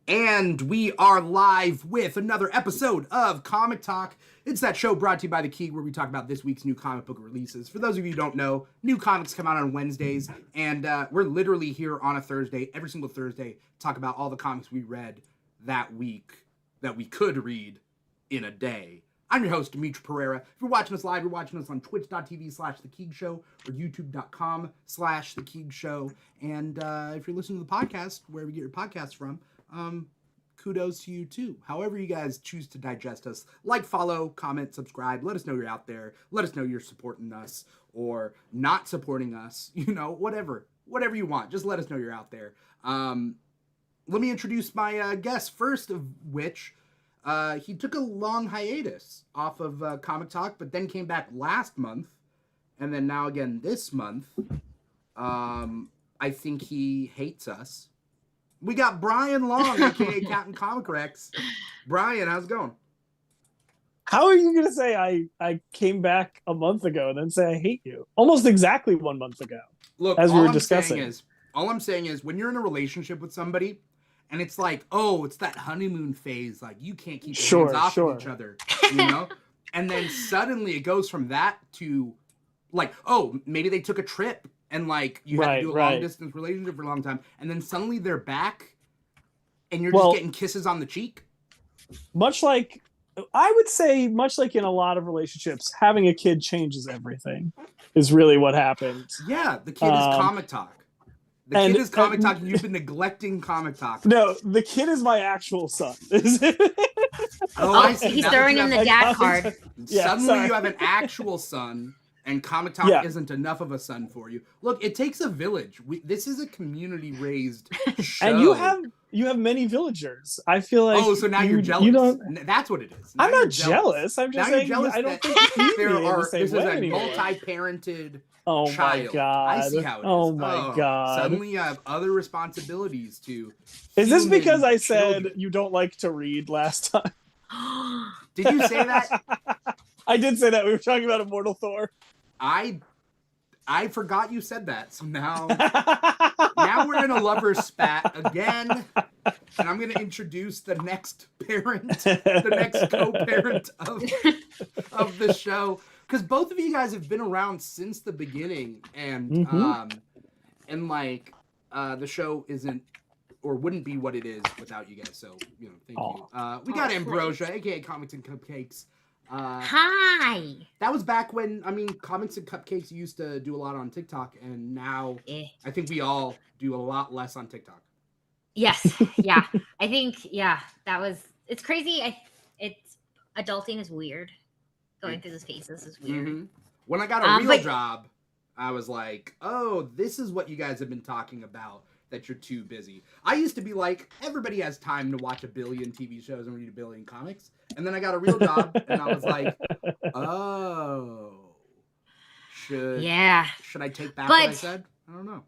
And we are live with another episode of Comic Talk. It's that show brought to you by The Key where we talk about this week's new comic book releases. For those of you who don't know, new comics come out on Wednesdays, and we're literally here on a Thursday, every single Thursday, to talk about all the comics we read that week that we could read in a day. I'm your host, Dimithri Perera. If you're watching us live, you're watching us on twitch.tv/The Keeg Show or youtube.com/The Keeg Show. And if you're listening to the podcast, wherever you get your podcasts from, kudos to you too. However you guys choose to digest us, like, follow, comment, subscribe. Let us know you're out there. Let us know you're supporting us or not supporting us. You know, whatever you want. Just let us know you're out there. Let me introduce my guest. First of which, he took a long hiatus off of Comic Talk, but then came back last month, and then now again this month. I think he hates us. We got Brian Long, aka Captain Comic Rex. Brian, how's it going? How are you going to say I came back a month ago and then say I hate you? Almost exactly 1 month ago. Look, as we were discussing. All I'm saying is when you're in a relationship with somebody and it's like, oh, it's that honeymoon phase, like you can't keep your hands off of each other, you know? And then suddenly it goes from that to like, oh, maybe they took a trip. And, like, you had to do a long-distance relationship for a long time. And then suddenly they're back, and you're just getting kisses on the cheek? I would say, much like in a lot of relationships, having a kid changes everything, is really what happens. Yeah, the kid is Comic Talk. The kid is Comic Talk, and you've been neglecting Comic Talk. No, the kid is my actual son. I see. He's throwing in the dad card. Suddenly you have an actual son. And Comic Talk isn't enough of a son for you. Look, it takes a village. This is a community-raised show. And you have many villagers. I feel like so now you're jealous. That's what it is. I'm not jealous. I'm just saying I don't think this is a multi-parented child. My God. I see how it is. Oh my God. Suddenly you have other responsibilities to. Is this because I said you don't like to read last time? Did you say that? I did say that. We were talking about Immortal Thor. I forgot you said that, so now we're in a lover's spat again, and I'm going to introduce the next parent, the next co-parent of the show, because both of you guys have been around since the beginning, and the show isn't or wouldn't be what it is without you guys. So thank you. We got Ambrosia, aka Comics and Cupcakes. Hi. That was back when, Comics and Cupcakes used to do a lot on TikTok, and now I think we all do a lot less on TikTok. Yes. Yeah. I think, it's crazy. Adulting is weird. Going through those phases is weird. Mm-hmm. When I got a real job, I was like, oh, this is what you guys have been talking about, that you're too busy. I used to be like, everybody has time to watch a billion TV shows and read a billion comics. And then I got a real job, and I was like, oh, should I take back what I said? I don't know.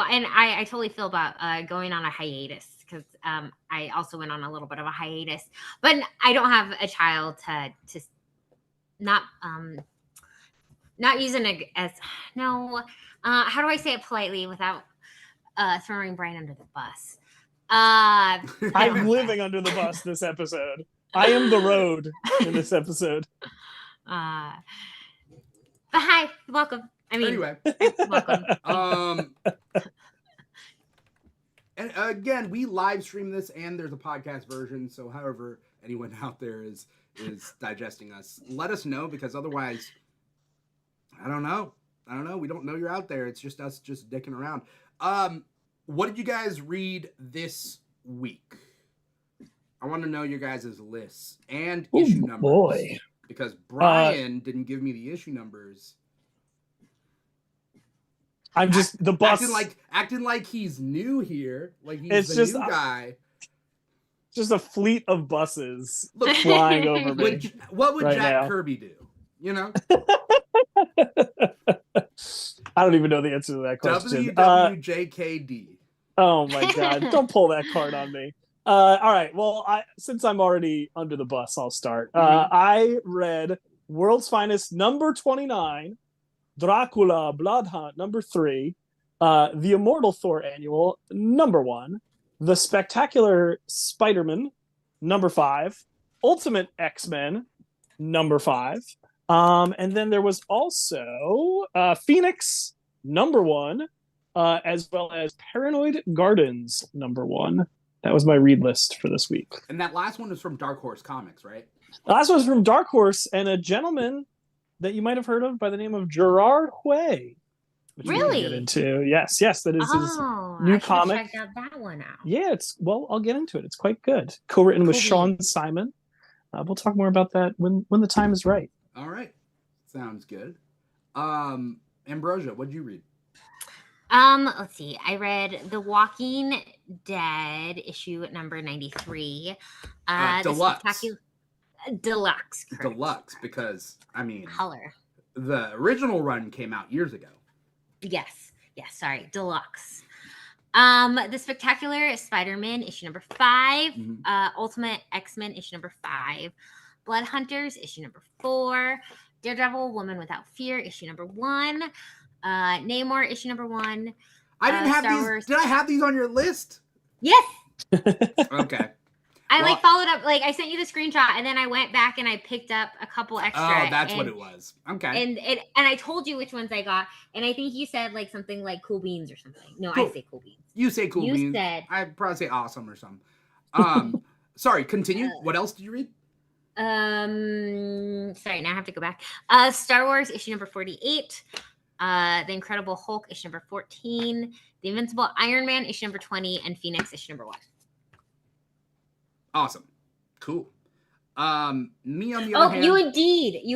And I totally feel about going on a hiatus, because I also went on a little bit of a hiatus. But I don't have a child to not using it as, no, how do I say it politely without throwing Brian under the bus? I'm living under the bus this episode. I am the road in this episode. But hi, welcome. Anyway, welcome. And again, we live stream this, and there's a podcast version. So, however anyone out there is digesting us, let us know, because otherwise, I don't know. We don't know you're out there. It's just us just dicking around. What did you guys read this week? I want to know your guys' lists and issue numbers. Boy. Because Brian didn't give me the issue numbers. I'm just the bus acting like he's new here, like he's the new guy. Just a fleet of buses flying over me. What would Jack Kirby do? You know? I don't even know the answer to that question. WWJKD. Oh my God. Don't pull that card on me. All right. Well, since I'm already under the bus, I'll start. I read World's Finest number 29, Dracula Blood Hunt number 3, The Immortal Thor Annual number 1, The Spectacular Spider-Man, number 5. Ultimate X-Men, number 5. And then there was also Phoenix, number 1, as well as Paranoid Gardens, number 1. That was my read list for this week. And that last one was from Dark Horse Comics, right? The last one was from Dark Horse and a gentleman that you might have heard of by the name of Gerard Way. Which Really? we'll get into. Yes, that is his new comic. Check out that one out. Yeah, I'll get into it. It's quite good. Co-written with Cool. Sean Simon. We'll talk more about that when the time is right. All right. Sounds good. Ambrosia, what'd you read? Let's see. I read The Walking Dead issue number 93. Deluxe. Deluxe. Correct. Deluxe, because I mean, color. The original run came out years ago. Yes. Sorry. Deluxe. The Spectacular Spider-Man issue number 5. Ultimate X-Men issue number 5. Blood Hunters issue number 4. Daredevil Woman Without Fear issue number 1. Namor issue number 1. I didn't have these. Wars. Did I have these on your list? Yes. Okay. I followed up, I sent you the screenshot, and then I went back and I picked up a couple extra. Oh, that's what it was. Okay. And I told you which ones I got, and I think you said something like Cool Beans or something. No, cool. I say Cool Beans. You say Cool Beans. You said. I'd probably say Awesome or something. Sorry, continue. What else did you read? Sorry, now I have to go back. Star Wars issue number 48. The Incredible Hulk issue number 14. The Invincible Iron Man issue number 20, and Phoenix issue number 1. Awesome. Cool. Me on the other hand. You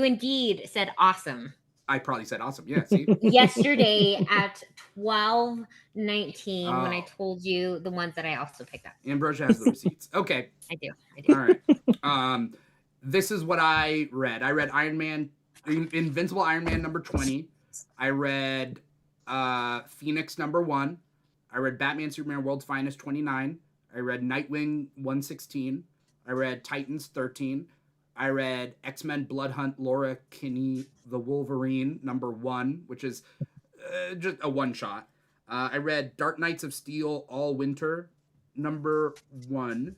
indeed said awesome. I probably said awesome. Yeah, see? Yesterday at 12:19 when I told you the ones that I also picked up. Ambrosia has the receipts. Okay. I do. All right. This is what I read. I read Invincible Iron Man number 20. I read Phoenix number 1. I read Batman Superman World's Finest 29. I read Nightwing 116. I read Titans 13. I read X-Men Blood Hunt Laura Kinney the Wolverine number 1, which is just a one-shot. I read Dark Knights of Steel All Winter number 1.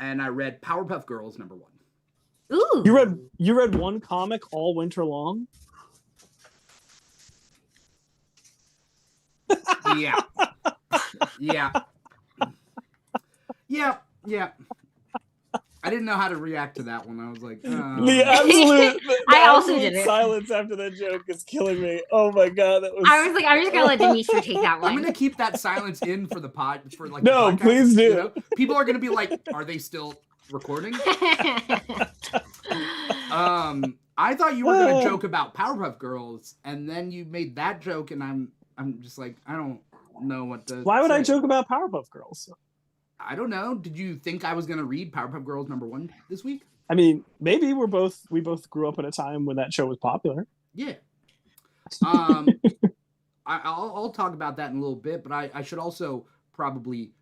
And I read Powerpuff Girls number 1. Ooh. You read one comic all winter long? Yeah. I didn't know how to react to that one. I was like, the absolute I also did it. Silence after that joke is killing me. Oh my god, that was. I was like, I'm just gonna let Dimithri take that one. I'm gonna keep that silence in for the pod. For no, the podcast, please do. You know? People are gonna be like, are they still recording? I thought you were gonna joke about Powerpuff Girls, and then you made that joke, and I'm just like, I don't know what to. Why would I joke about Powerpuff Girls? I don't know. Did you think I was gonna read Powerpuff Girls number 1 this week? I mean, maybe we both grew up at a time when that show was popular. Yeah. I'll talk about that in a little bit, but I should also probably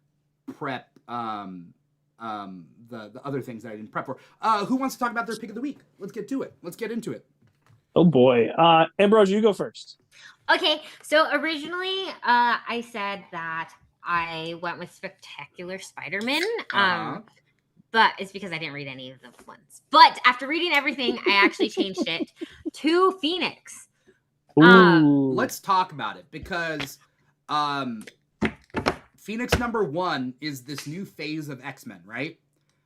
prep the other things that I didn't prep for. Who wants to talk about their pick of the week? Let's get to it. Let's get into it. Oh boy. Ambrosha, you go first. Okay, so originally I said that I went with Spectacular Spider-Man, but it's because I didn't read any of the ones. But after reading everything, I actually changed it to Phoenix. Let's talk about it, because Phoenix number 1 is this new phase of X-Men, right?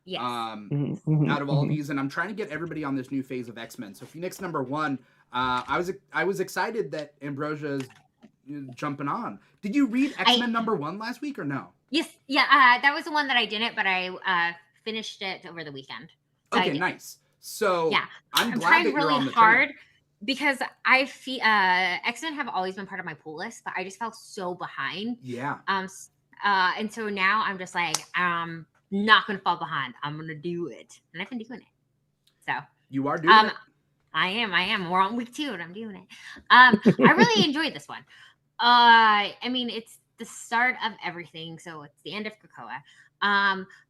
Yes. Out of all these, and I'm trying to get everybody on this new phase of X-Men. So Phoenix number 1, I was excited that Ambrosia is jumping on. Did you read X-Men number 1 last week or no? Yes. Yeah. That was the one that I didn't, but I finished it over the weekend. So okay, nice. So yeah, I'm glad trying that you're really on the hard train. Because I feel X-Men have always been part of my pull list, but I just felt so behind. Yeah. And so now I'm just like, I'm not gonna fall behind. I'm gonna do it, and I've been doing it. So you are doing it. I am. We're on week 2, and I'm doing it. I really enjoyed this one. I mean, it's the start of everything, so it's the end of Krakoa.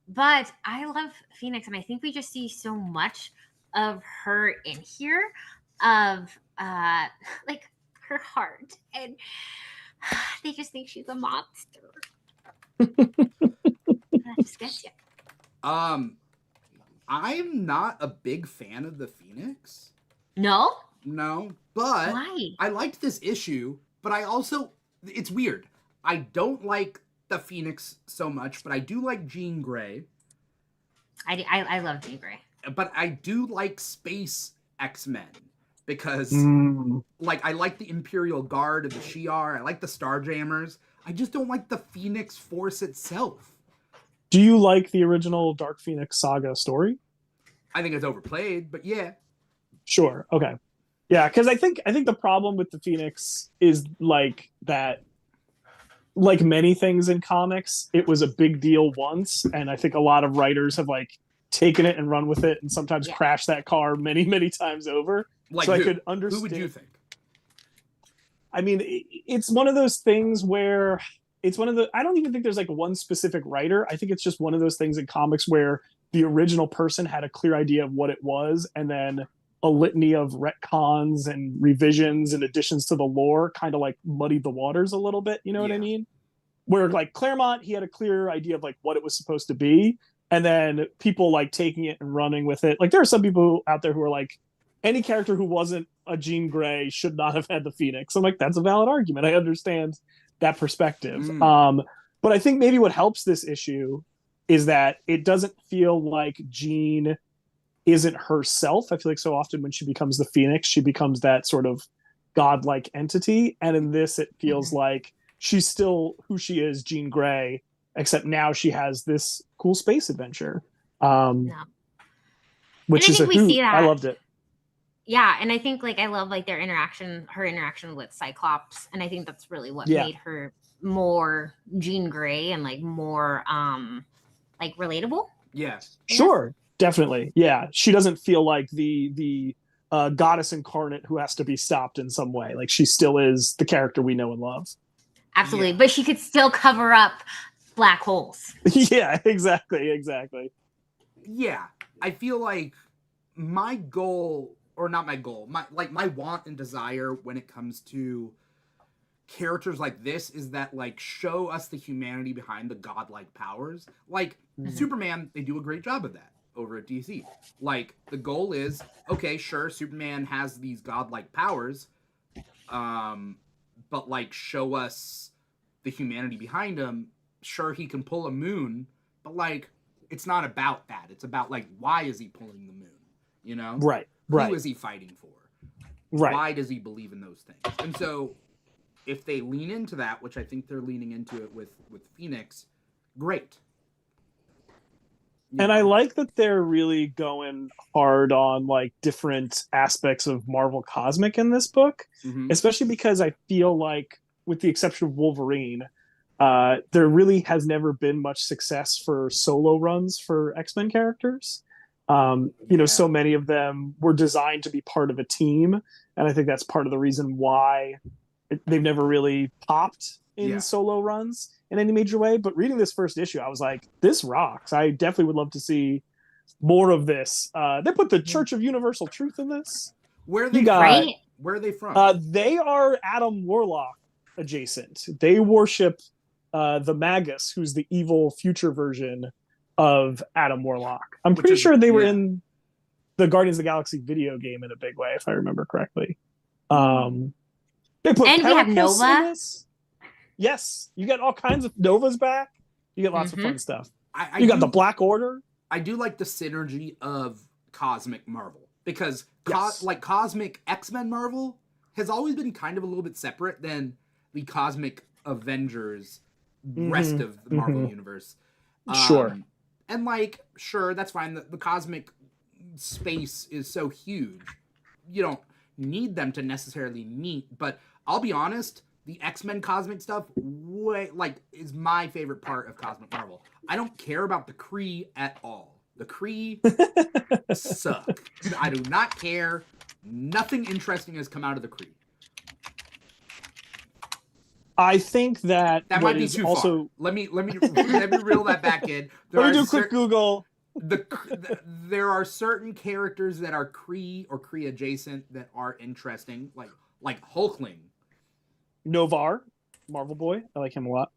But I love Phoenix, and I think we just see so much of her in here, of like her heart, and they just think she's a monster. that just gets you. I'm not a big fan of the Phoenix. No? No, but Why? I liked this issue, but I also, it's weird. I don't like the Phoenix so much, but I do like Jean Grey. I love Jean Grey. But I do like Space X-Men because, like, I like the Imperial Guard and the Shi'ar. I like the Starjammers. I just don't like the Phoenix Force itself. Do you like the original Dark Phoenix saga story? I think it's overplayed, but yeah. Sure. Okay. Yeah, because I think the problem with the Phoenix is like that. Like many things in comics, it was a big deal once, and I think a lot of writers have like taken it and run with it, and sometimes crashed that car many, many times over. Like so who? I could understand. Who would you think? I mean, it's one of those things where it's one of the. I don't even think there's like one specific writer. I think it's just one of those things in comics where the original person had a clear idea of what it was, and then a litany of retcons and revisions and additions to the lore kind of like muddied the waters a little bit. You know what I mean? Where like Claremont, he had a clear idea of like what it was supposed to be, and then people like taking it and running with it. Like there are some people out there who are like, any character who wasn't a Jean Grey should not have had the Phoenix. I'm like, that's a valid argument. I understand that perspective. But I think maybe what helps this issue is that it doesn't feel like Jean isn't herself. I feel like so often when she becomes the Phoenix, she becomes that sort of godlike entity. And in this, it feels like she's still who she is, Jean Grey, except now she has this cool space adventure. Which is a hoot. I loved it. Yeah, and I think like I love like her interaction with Cyclops, and I think that's really what made her more Jean Grey and like more like relatable. Yeah. Sure. Definitely. Yeah. She doesn't feel like the goddess incarnate who has to be stopped in some way. Like she still is the character we know and love. Absolutely. But she could still cover up black holes. Yeah, exactly. Yeah. I feel like my goal, or not my goal, my want and desire when it comes to characters like this is that like show us the humanity behind the godlike powers. Like Superman, they do a great job of that over at DC. Like the goal is, okay, sure, Superman has these godlike powers, but like show us the humanity behind him. Sure, he can pull a moon, but like it's not about that. It's about like why is he pulling the moon? You know? Right. Who is he fighting for? Right. Why does he believe in those things? And so if they lean into that, which I think they're leaning into it with Phoenix, great. And I like that they're really going hard on like different aspects of Marvel Cosmic in this book, especially because I feel like, with the exception of Wolverine, there really has never been much success for solo runs for X-Men characters. You know, so many of them were designed to be part of a team, and I think that's part of the reason why they've never really popped in solo runs in any major way. But reading this first issue, I was like, this rocks. I definitely would love to see more of this. They put the Church of Universal Truth in this. Where are they from? They are Adam Warlock adjacent. They worship the Magus, who's the evil future version of Adam Warlock. I'm pretty sure they were in the Guardians of the Galaxy video game in a big way, if I remember correctly. They put and we have Nova. In this. Yes, you get all kinds of Novas back. You get lots of fun stuff. You got the Black Order. I do like the synergy of Cosmic Marvel because like Cosmic X-Men Marvel has always been kind of a little bit separate than the Cosmic Avengers rest of the Marvel universe. Sure. And like, sure, that's fine. The cosmic space is so huge. You don't need them to necessarily meet, but I'll be honest, the X-Men cosmic stuff is my favorite part of Cosmic Marvel. I don't care about the Kree at all. The Kree suck. I do not care. Nothing interesting has come out of the Kree. I think that might be too far. Let me reel that back in. Let me do a quick Google. There are certain characters that are Kree or Kree adjacent that are interesting, like Hulkling. Novar, Marvel Boy. I like him a lot.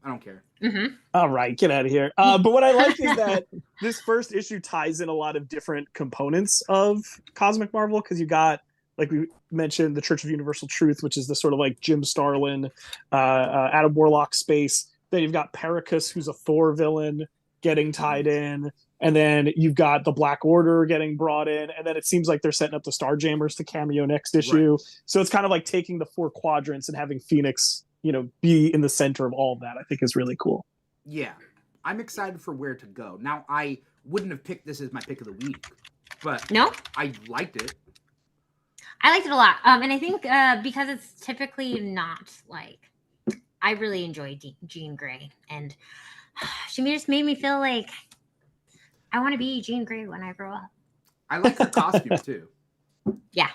I don't care. Mm-hmm. All right, get out of here. But what I like is that this first issue ties in a lot of different components of Cosmic Marvel, because you got, like we mentioned, the Church of Universal Truth, which is the sort of like Jim Starlin, Adam Warlock space. Then you've got Pericus, who's a Thor villain, getting tied in. And then you've got the Black Order getting brought in. And then it seems like they're setting up the Starjammers to cameo next issue. Right. So it's kind of like taking the 4 quadrants and having Phoenix, be in the center of all of that, I think is really cool. Yeah. I'm excited for where to go. Now, I wouldn't have picked this as my pick of the week, but No, I liked it. I liked it a lot. And I think because it's typically not like, I really enjoy Jean Grey, and she just made me feel like I want to be Jean Grey when I grow up. I like her costume too. Yeah.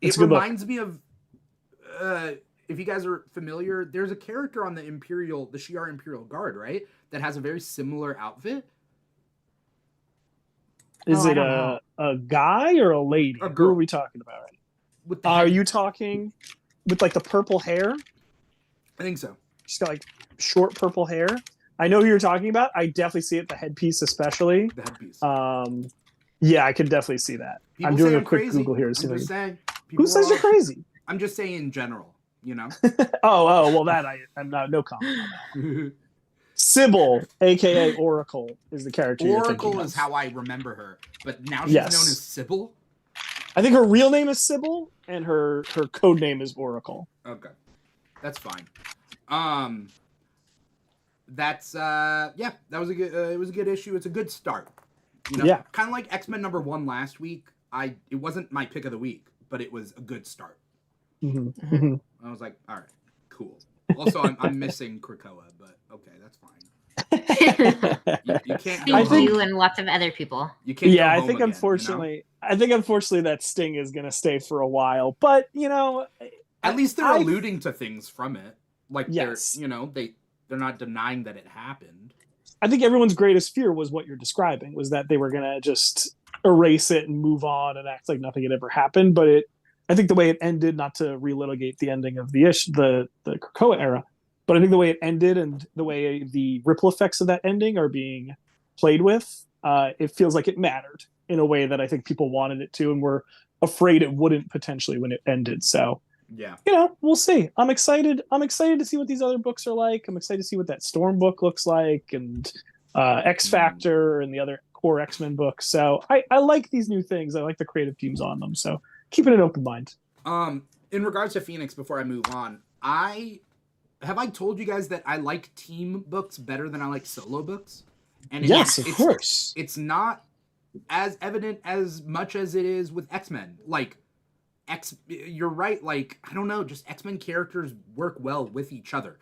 It reminds me of, if you guys are familiar, there's a character on the Shi'ar Imperial Guard, right? That has a very similar outfit. Is it know. a guy or a lady? A Who girl. are we talking about? With the Are head- you talking with like the purple hair? I think so. She's got like short purple hair. I know who you're talking about. I definitely see it, the headpiece especially. The headpiece. Yeah, I can definitely see that. People I'm doing say a quick crazy. Google here. I'm just saying. Who says you're crazy? I'm just saying in general, Oh, well, that I'm not, no comment on that. Sybil, aka Oracle, is the character. Oracle is how I remember her, but now she's Yes. known as Sybil. I think her real name is Sybil, and her code name is Oracle. Okay, that's fine. That's yeah, that was a good. It was a good issue. It's a good start. Yeah. Kind of like X-Men #1 last week. It wasn't my pick of the week, but it was a good start. Mm-hmm. Mm-hmm. I was like, all right, cool. Also, I'm missing Krakoa, but okay, that's fine. You can't go Thank home. you and lots of other people. You can't. Yeah, go I home think again, unfortunately, that Sting is going to stay for a while. But at least they're I- alluding to things from it. Like Yes. they're not denying that it happened. I think everyone's greatest fear was what you're describing, was that they were going to just erase it and move on and act like nothing had ever happened. But I think the way it ended, not to relitigate the ending of the Krakoa era, but I think the way it ended and the way the ripple effects of that ending are being played with, it feels like it mattered in a way that I think people wanted it to and were afraid it wouldn't potentially when it ended. So, Yeah. we'll see. I'm excited. I'm excited to see what these other books are like. I'm excited to see what that Storm book looks like, and X Factor and the other core X-Men books. So I like these new things. I like the creative teams on them. So keeping an open mind. In regards to Phoenix, before I move on, I told you guys that I like team books better than I like solo books. And Yes, of course. It's not as evident as much as it is with X-Men. Like you're right. Like, I don't know, just X-Men characters work well with each other.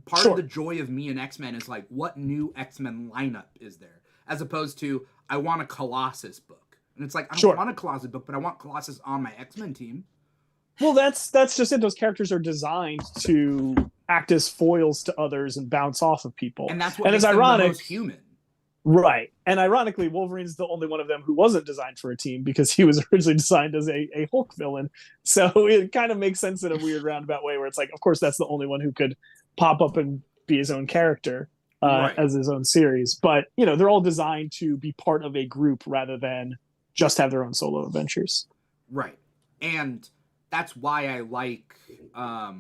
Part of the joy of me and X-Men is like, what new X-Men lineup is there? As opposed to, I want a Colossus book. And it's like, I don't want a Colossus book, but I want Colossus on my X-Men team. Well, that's just it. Those characters are designed to act as foils to others and bounce off of people. And that's what makes it's them ironic. the most human. Right. And ironically, Wolverine's the only one of them who wasn't designed for a team, because he was originally designed as a Hulk villain. So it kind of makes sense in a weird roundabout way, where it's like, of course, that's the only one who could pop up and be his own character as his own series. But, they're all designed to be part of a group rather than just have their own solo adventures. Right. And that's why I like, how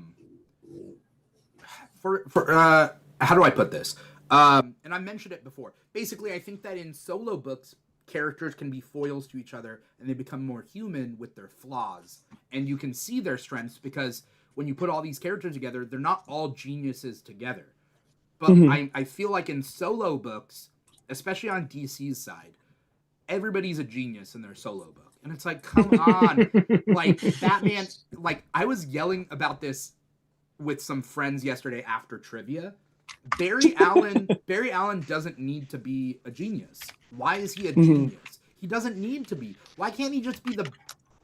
do I put this? And I mentioned it before. Basically, I think that in solo books, characters can be foils to each other, and they become more human with their flaws. And you can see their strengths, because when you put all these characters together, they're not all geniuses together. But I feel like in solo books, especially on DC's side, everybody's a genius in their solo book. And it's like, come on. Like, Batman, like, I was yelling about this with some friends yesterday after trivia. Barry Allen doesn't need to be a genius. Why is he a genius? He doesn't need to be. Why can't he just be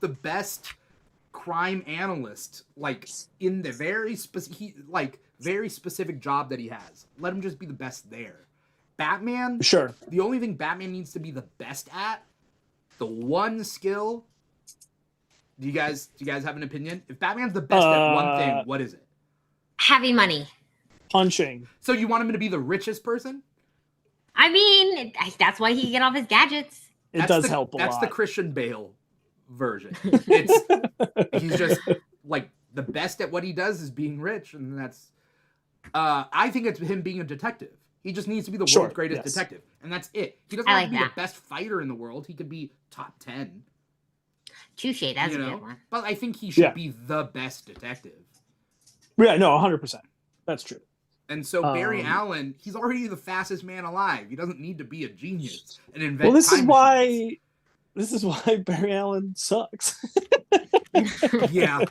the best crime analyst, like, in the very specific job that he has? Let him just be the best there. Batman, Sure. the only thing Batman needs to be the best at, the one skill. Do you guys have an opinion? If Batman's the best at one thing, what is it? Having money. punching. So you want him to be the richest person? I mean, that's why he can get all his gadgets. It does help a lot. That's the Christian Bale version. He's just like the best at what he does is being rich, and that's. I think it's him being a detective. He just needs to be the world's greatest detective, and that's it. He doesn't have to be the best fighter in the world. He could be top 10. Touche, that's a good one. But I think he should be the best detective. Yeah, no, 100%. That's true. And so Barry Allen, he's already the fastest man alive. He doesn't need to be a genius and invent. Well, this is why Barry Allen sucks. yeah.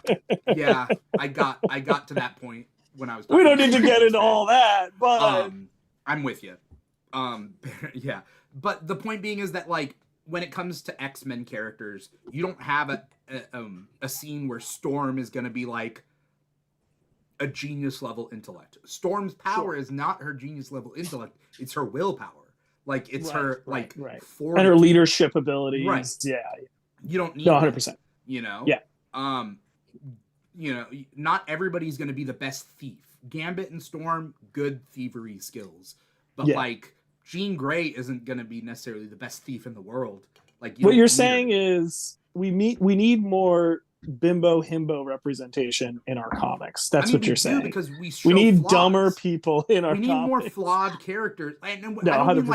I got to that point when I was. We don't need to get into all that, but I'm with you. Yeah. But the point being is that like when it comes to X-Men characters, you don't have a scene where Storm is going to be like a genius level intellect. Storm's power is not her genius level intellect; it's her willpower. Like it's her and her leadership abilities. Right. Yeah. You don't need 100%. You know. Yeah. Not everybody's going to be the best thief. Gambit and Storm, good thievery skills, but like Jean Grey isn't going to be necessarily the best thief in the world. Like what you're saying is we need more bimbo himbo representation in our comics. That's what you're saying. Because we need dumber people in our comics. We need more flawed characters. And I don't mean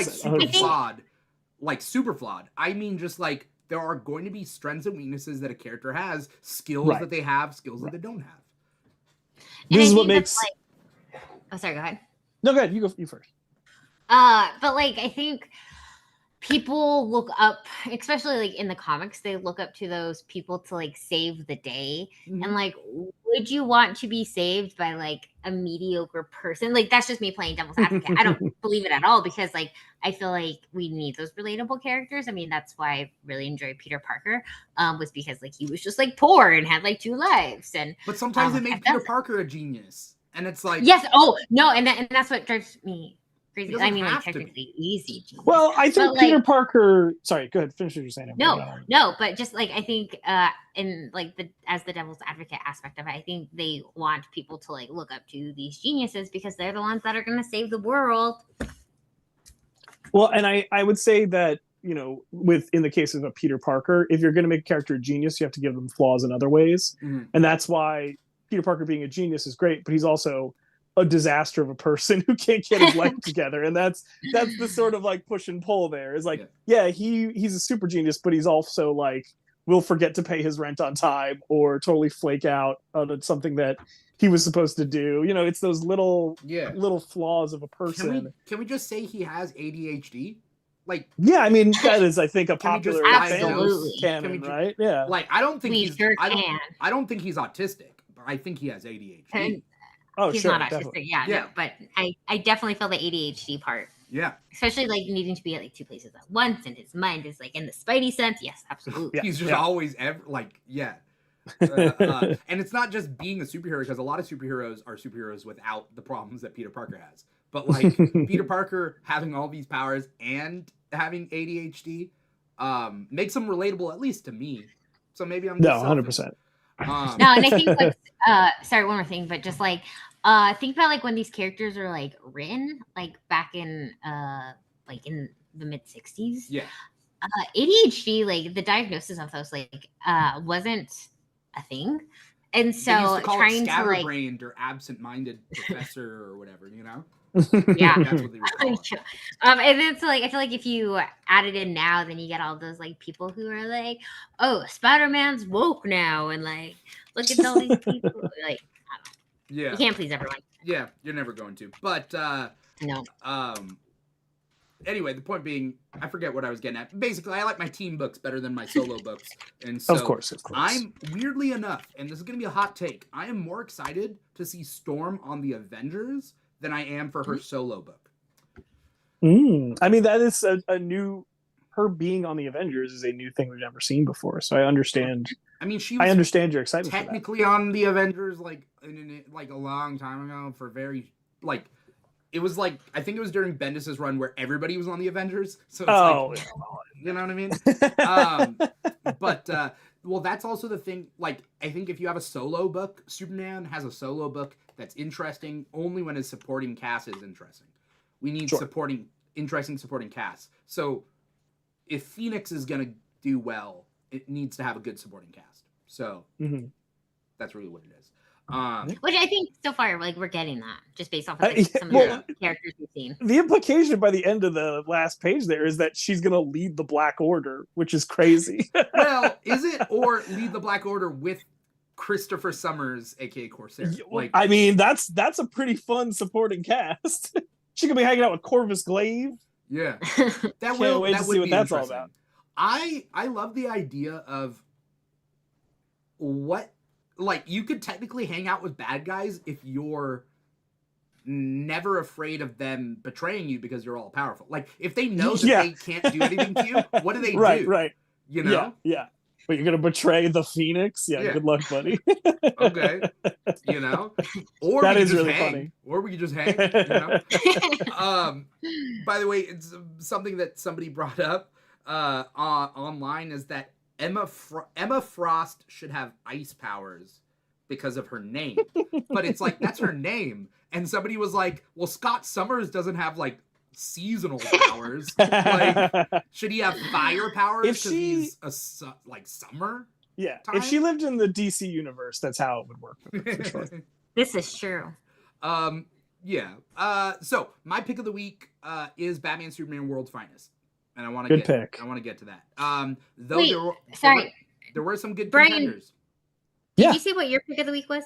like super flawed. I mean just like there are going to be strengths and weaknesses that a character has, skills that they have, skills that they don't have. This is what makes. Oh, sorry. Go ahead. No, go ahead. You first. But like I think people look up, especially like in the comics, they look up to those people to like save the day. Mm-hmm. And like, would you want to be saved by like a mediocre person? Like that's just me playing devil's advocate. I don't believe it at all because like I feel like we need those relatable characters. I mean, that's why I really enjoyed Peter Parker, was because like he was just like poor and had like 2 lives. But sometimes they make Peter Parker a genius, and it's like yes, oh no, and that's what drives me crazy. I mean, like technically easy. Genius. Well, I think Peter Parker. Sorry, go ahead. Finish what you're saying. No, but just like I think, in like as the devil's advocate aspect of it, I think they want people to like look up to these geniuses because they're the ones that are going to save the world. Well, and I would say that in the case of a Peter Parker, if you're going to make a character a genius, you have to give them flaws in other ways, and that's why Peter Parker being a genius is great, but he's also a disaster of a person who can't get his life together, and that's the sort of like push and pull there is like he's a super genius, but he's also like will forget to pay his rent on time or totally flake out on something that he was supposed to do. It's those little flaws of a person. Can we just say he has ADHD? Like I mean that is I think a popular canon, right? Yeah. Like I don't think I don't think he's autistic, but I think he has ADHD. He's not autistic, no, but I definitely feel the ADHD part. Yeah. Especially like needing to be at like 2 places at once, and his mind is like in the Spidey sense. Yes, absolutely. He's just always and it's not just being a superhero because a lot of superheroes are superheroes without the problems that Peter Parker has. But like Peter Parker having all these powers and having ADHD makes him relatable, at least to me. So maybe I'm 100%. No, and I think like sorry, one more thing, but just like think about like when these characters are like written like back in like in the mid 60s. Yeah. ADHD, like the diagnosis of those like wasn't a thing. And so they used to call trying it to scatterbrained or absent-minded professor or whatever, Yeah. That's what they were called. And it's like I feel like if you add it in now, then you get all those like people who are like, oh, Spider-Man's woke now, and like look at all these people. Like, I don't know. Yeah. You can't please everyone. Yeah, you're never going to. But no. Anyway, the point being, I forget what I was getting at. Basically, I like my team books better than my solo books. And so of course. I'm weirdly enough, and this is going to be a hot take, I am more excited to see Storm on the Avengers than I am for her solo book. I mean, that is a new, her being on the Avengers is a new thing we've never seen before. So I understand. I mean, I understand your excitement. Technically on the Avengers, like a long time ago, for very like. It was like, I think it was during Bendis' run where everybody was on the Avengers. So it's you know what I mean? But well, that's also the thing. Like, I think if you have a solo book, Superman has a solo book that's interesting only when his supporting cast is interesting. We need interesting supporting cast. So, if Phoenix is gonna do well, it needs to have a good supporting cast. So, that's really what it is. Which I think so far, like, we're getting that just based off of some of the characters we've seen. The implication by the end of the last page there is that she's going to lead the Black Order, which is crazy. Well, is it, or lead the Black Order with Christopher Summers, aka Corsair? Like, I mean, that's a pretty fun supporting cast. She could be hanging out with Corvus Glaive. Yeah, that would be what that's all about. I love the idea of what, like, you could technically hang out with bad guys if you're never afraid of them betraying you because you're all powerful. Like, if they know that they can't do anything to you, what do they do? Right. You know? Yeah. But you're gonna betray the Phoenix? Yeah. Good luck, buddy. Okay. You know? Or that we is could just really hang. funny. Or we could just hang, you know? By the way, it's something that somebody brought up online is that Emma Frost should have ice powers because of her name. But it's like, that's her name. And somebody was like, well, Scott Summers doesn't have, like, seasonal powers. Like, should he have fire powers because he's like summer? Yeah. time? If she lived in the DC universe, that's how it would work for sure. This is true. Yeah. So my pick of the week is Batman Superman World's Finest. And I want to pick. I want to get to that. Though Wait, there were some good Brian, contenders. Did you say what your pick of the week was?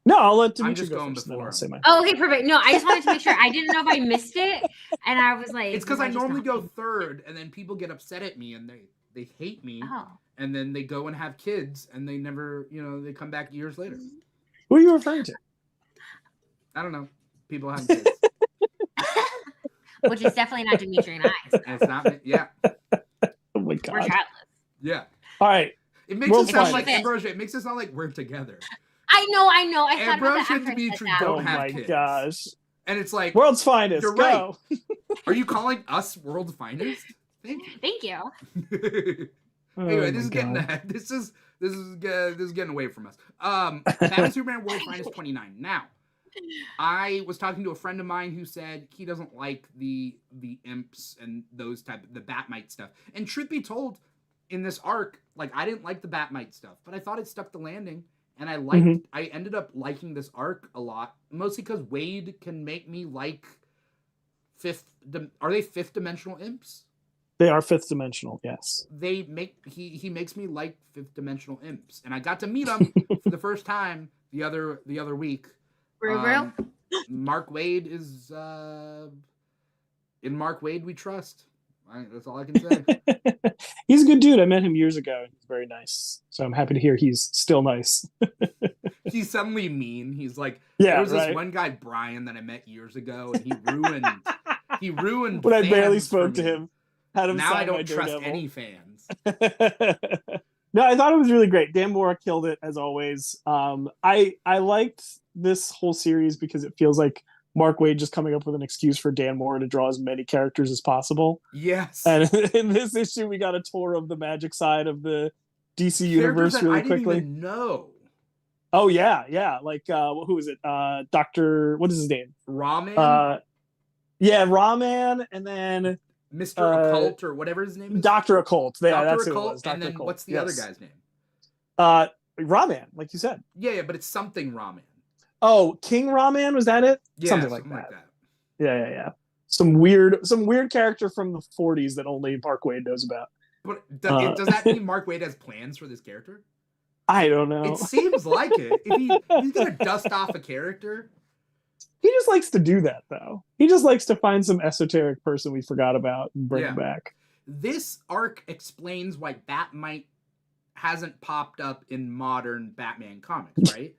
No, I'll let Dimithri I'm just go going first, then before. I'll say mine. Oh, okay, perfect. No, I just wanted to make sure. I didn't know if I missed it, and I was like, It's because I normally go third, and then people get upset at me, and they hate me, and then they go and have kids, and they never, they come back years later. Who are you referring to? I don't know. People have kids. Which is definitely not Dimithri and I. And it's not, yeah. Oh my god. We're childless. Yeah. All right. It makes it sound like Ambrosia. It makes it sound like we're together. I know. I thought about Ambrosia that and Dimithri after don't have kids. Oh my gosh. And it's like, World's Finest. You're go. right. Are you calling us World's Finest? Thank you. Anyway, this is getting ahead. This is getting away from us. Batman Superman World's Finest 29. Now, I was talking to a friend of mine who said he doesn't like the imps and those the Batmite stuff. And truth be told, in this arc, like, I didn't like the Batmite stuff, but I thought it stuck the landing, and I ended up liking this arc a lot, mostly because Wade can make me like are they fifth dimensional imps? They are fifth dimensional, yes. He makes me like fifth dimensional imps, and I got to meet him for the first time the other week. Mark Wade is in Mark Wade we trust. That's all I can say. He's a good dude. I met him years ago, and he's very nice. So I'm happy to hear he's still nice. He's suddenly mean. He's like, there was this one guy, Brian, that I met years ago, and he ruined when I barely fans spoke for to me. him. Had him Now sign I don't my trust Daredevil. any fans. No, I thought it was really great. Dan Mora killed it as always. I liked this whole series because it feels like Mark Waid just coming up with an excuse for Dan Mora to draw as many characters as possible. Yes. And in this issue, we got a tour of the magic side of the DC universe really quickly. I didn't even know. Oh yeah. Like who is it? Dr. What is his name? Rawman? Yeah, Rawman, and then Mr. Occult or whatever his name is. Dr. Occult. Yeah, Dr. that's Occult, who it was. Dr. and then Occult. what's the other guy's name? Ramen, like you said. Yeah, but it's something Ramen. Oh, King Ramen, was that it? Yeah, something like that. Yeah. Some weird character from the 40s that only Mark Waid knows about. But does that mean Mark Waid has plans for this character? I don't know. It seems like it. If he's gonna dust off a character. He just likes to do that, though. He just likes to find some esoteric person we forgot about and bring him back. This arc explains why Batmite hasn't popped up in modern Batman comics, right?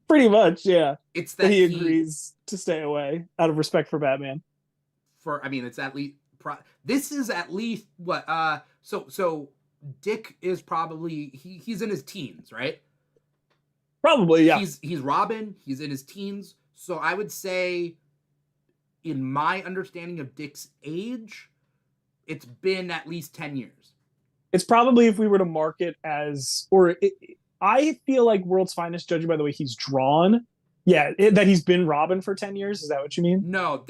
Pretty much, yeah. It's that he agrees to stay away out of respect for Batman. It's at least this is at least what so Dick is probably he's in his teens, right? Probably, yeah. He's Robin, he's in his teens. So I would say, in my understanding of Dick's age, it's been at least 10 years. It's probably if we were to mark it as, I feel like World's Finest, judging by the way he's drawn, that he's been Robin for 10 years. Is that what you mean? No,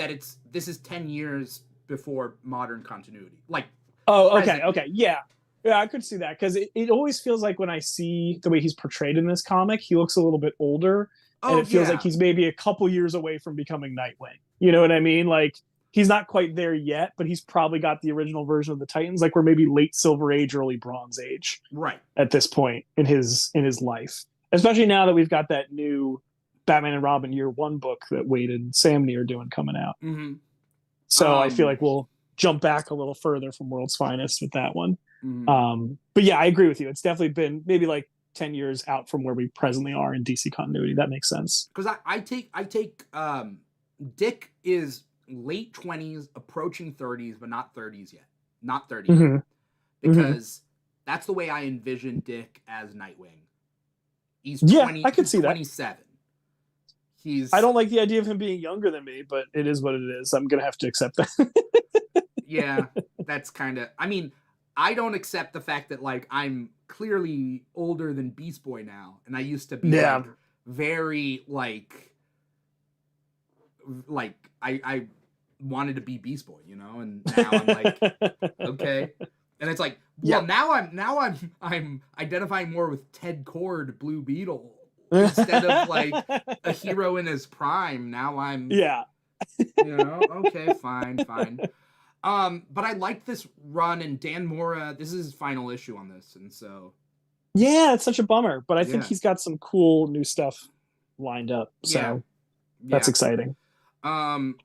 this is 10 years before modern continuity. Like, oh, present. okay, yeah. Yeah, I could see that because it always feels like when I see the way he's portrayed in this comic, he looks a little bit older, and it feels like he's maybe a couple years away from becoming Nightwing. You know what I mean? Like he's not quite there yet, but he's probably got the original version of the Titans. Like we're maybe late Silver Age, early Bronze Age, right, at this point in his life. Especially now that we've got that new Batman and Robin Year One book that Wade and Samney are doing coming out. Mm-hmm. So I feel like we'll jump back a little further from World's Finest with that one. Mm-hmm. But yeah, I agree with you. It's definitely been maybe like 10 years out from where we presently are in DC continuity. That makes sense. Because I take Dick is late 20s, approaching 30s, but not 30s yet. Not 30 Mm-hmm. because that's the way I envision Dick as Nightwing. He's I could see 27. I don't like the idea of him being younger than me, but it is what it is. I'm gonna have to accept that. Yeah, that's kind of. I mean, I don't accept the fact that like I'm clearly older than Beast Boy now, and I used to be like, very like I wanted to be Beast Boy, you know, and now I'm like, okay, and it's like, well, now I'm identifying more with Ted Kord, Blue Beetle, instead of like a hero in his prime. Now I'm you know, okay, fine. But I liked this run, and Dan Mora, this is his final issue on this, and so it's such a bummer, but I think he's got some cool new stuff lined up, so that's exciting. There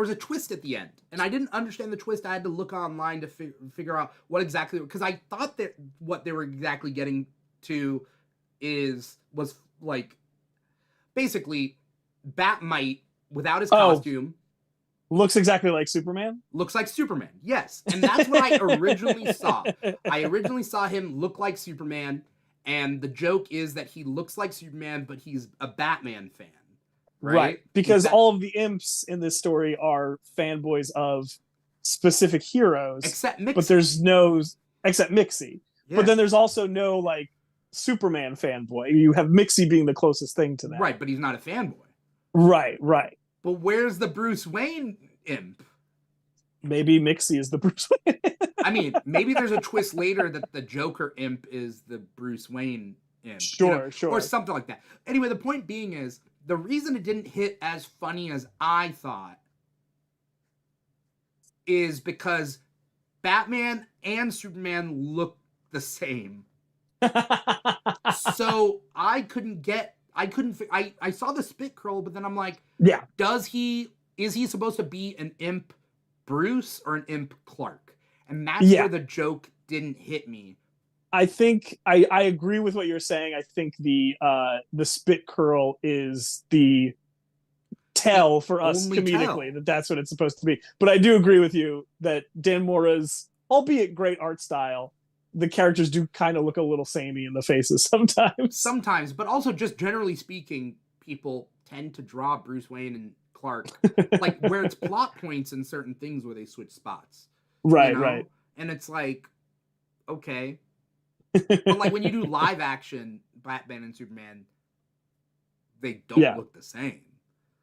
was a twist at the end, and I didn't understand the twist. I had to look online to figure out what exactly, because I thought that what they were exactly getting to was like basically Batmite without his costume. Looks exactly like Superman? Looks like Superman, yes. And that's what I originally saw. I originally saw him look like Superman, and the joke is that he looks like Superman, but he's a Batman fan. Right? Because all of the imps in this story are fanboys of specific heroes. Except Mixie. But there's no... Except Mixie. Yeah. But then there's also no, like, Superman fanboy. You have Mixie being the closest thing to that. Right, but he's not a fanboy. Right. But where's the Bruce Wayne imp? Maybe Mixie is the Bruce Wayne. I mean, maybe there's a twist later that the Joker imp is the Bruce Wayne imp. Sure. Or something like that. Anyway, the point being is, the reason it didn't hit as funny as I thought is because Batman and Superman look the same. So I saw the spit curl, but then I'm like, is he supposed to be an imp Bruce or an imp Clark? And that's where the joke didn't hit me. I think I agree with what you're saying. I think the spit curl is the tell for us comedically that's what it's supposed to be. But I do agree with you that Dan Mora's, albeit great art style, the characters do kind of look a little samey in the faces sometimes. Sometimes, but also just generally speaking, people tend to draw Bruce Wayne and Clark like where it's plot points and certain things where they switch spots. Right, you know? Right. And it's like, okay. But like when you do live action Batman and Superman, they don't look the same.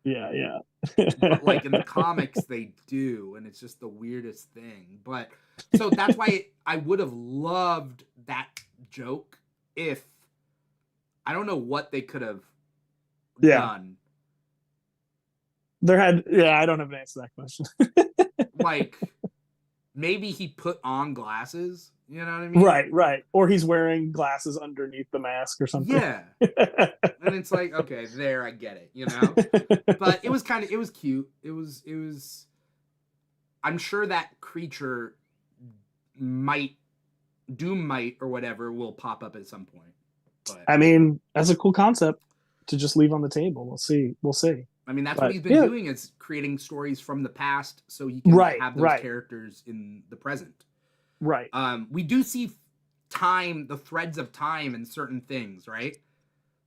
Yeah. But like in the comics, they do, and it's just the weirdest thing. But so that's why I would have loved that joke if I don't know what they could have done. I don't have an answer to that question. Like maybe he put on glasses, you know what I mean? Right. Or he's wearing glasses underneath the mask or something. Yeah. And it's like, okay, there, I get it, you know? But it was cute. It was I'm sure that creature Doom might or whatever will pop up at some point. But I mean, that's a cool concept to just leave on the table. We'll see. I mean, that's what he's been doing, is creating stories from the past so he can have those characters in the present. Right. We do see the threads of time in certain things, right?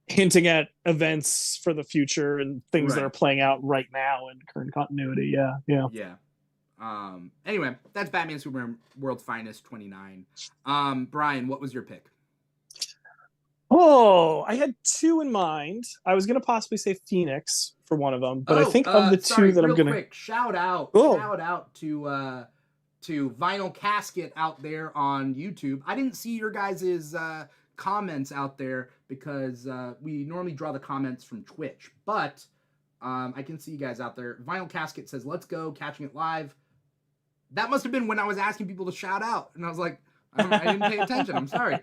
Hinting at events for the future and things that are playing out right now in current continuity. Yeah. Anyway, that's Batman Superman World's Finest 29. Brian, what was your pick? Oh, I had two in mind. I was going to possibly say Phoenix for one of them, but I think of the two that I'm going to... quick, shout out to Vinyl Casket out there on YouTube. I didn't see your guys' comments out there because we normally draw the comments from Twitch, but I can see you guys out there. Vinyl Casket says, let's go, catching it live. That must have been when I was asking people to shout out, and I was like, I didn't pay attention. I'm sorry.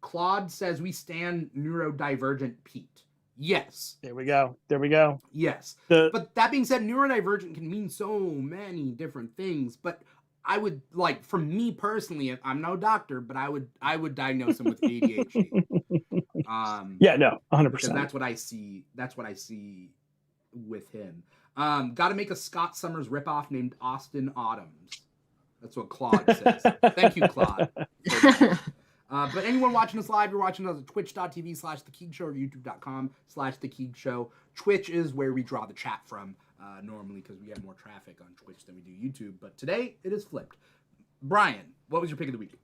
Claude says, we stand neurodivergent Pete. Yes. There we go. Yes. But that being said, neurodivergent can mean so many different things. But I would, like, for me personally, I'm no doctor, but I would diagnose him with ADHD. Yeah, no, 100%. Because that's what I see. That's what I see with him. Got to make a Scott Summers ripoff named Austin Autumns. That's what Claude says. Thank you, Claude. But anyone watching us live, you're watching us at twitch.tv/thekeeg show or youtube.com/the Keeg show. Twitch is where we draw the chat from normally because we have more traffic on Twitch than we do YouTube. But today it is flipped. Brian, what was your pick of the week?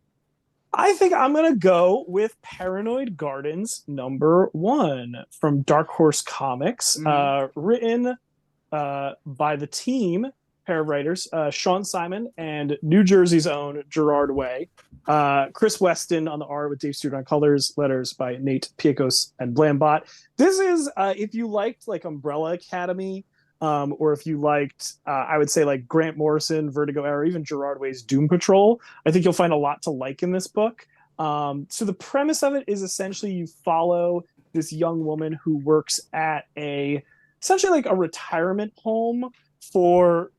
I think I'm going to go with Paranoid Gardens #1 from Dark Horse Comics, written by the team, pair of writers, Sean Simon and New Jersey's own Gerard Way. Chris Weston on the art with Dave Stewart on colors, letters by Nate Piekos and Blambot. This is, if you liked like Umbrella Academy, or if you liked, I would say like Grant Morrison, Vertigo era, even Gerard Way's Doom Patrol, I think you'll find a lot to like in this book. So the premise of it is essentially you follow this young woman who works at essentially like a retirement home for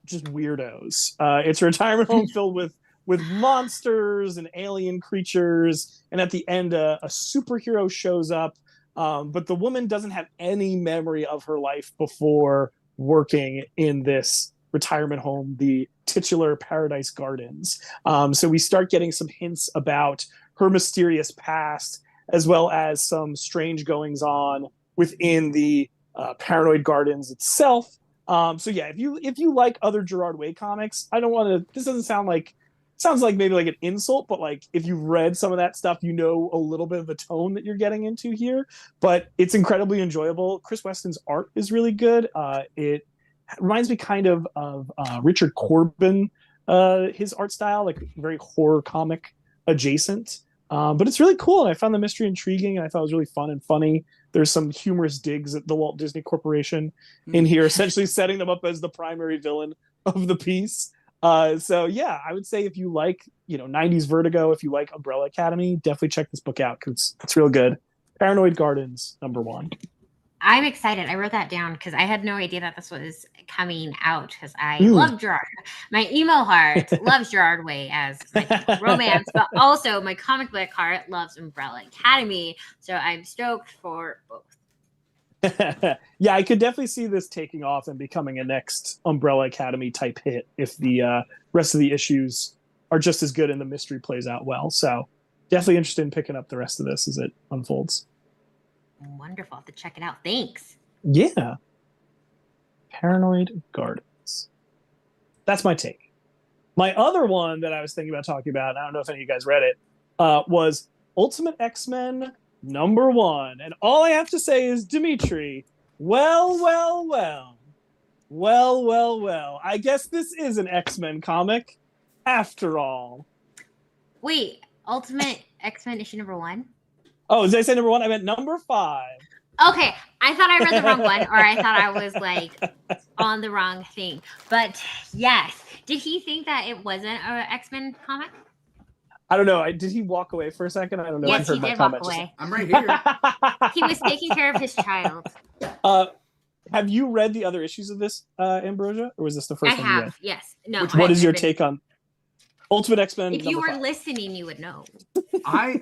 just weirdos. It's a retirement home filled with monsters and alien creatures, and at the end a superhero shows up, but the woman doesn't have any memory of her life before working in this retirement home, the titular Paradise Gardens. So we start getting some hints about her mysterious past, as well as some strange goings on within the Paranoid Gardens itself. So yeah, if you like other Gerard Way comics, I don't want to, this doesn't sound like, sounds like maybe like an insult, but like if you've read some of that stuff, you know a little bit of the tone that you're getting into here, but it's incredibly enjoyable. Chris Weston's art is really good. It reminds me kind of Richard Corbin, his art style, like very horror comic adjacent. But it's really cool, and I found the mystery intriguing, and I thought it was really fun and funny. There's some humorous digs at the Walt Disney Corporation in here, essentially setting them up as the primary villain of the piece. So yeah, I would say if you like, 90s Vertigo, if you like Umbrella Academy, definitely check this book out because it's real good. Paranoid Gardens #1. I'm excited. I wrote that down because I had no idea that this was coming out because I love Gerard. My emo heart loves Gerard Way as my romance, but also my comic book heart loves Umbrella Academy. So I'm stoked for both. Yeah, I could definitely see this taking off and becoming a next Umbrella Academy type hit if the rest of the issues are just as good and the mystery plays out well. So definitely interested in picking up the rest of this as it unfolds. Wonderful. I have to check it out. Thanks. Yeah. Paranoid Gardens. That's my take. My other one that I was thinking about talking about, I don't know if any of you guys read it, was Ultimate X-Men #1. And all I have to say is, Dimithri, well. I guess this is an X-Men comic after all. Wait, Ultimate X-Men issue #1? Oh, did I say #1? I meant #5. Okay, I thought I read the wrong one, or I thought I was like on the wrong thing. But yes, did he think that it wasn't an X-Men comic? I don't know. Did he walk away for a second? I don't know. Yes, if he heard did my walk away. I'm right here. He was taking care of his child. Have you read the other issues of this, Ambrosia, or was this the first I one you read? have, yes. No. What is your take on Ultimate X-Men? If you were #5? listening, you would know. How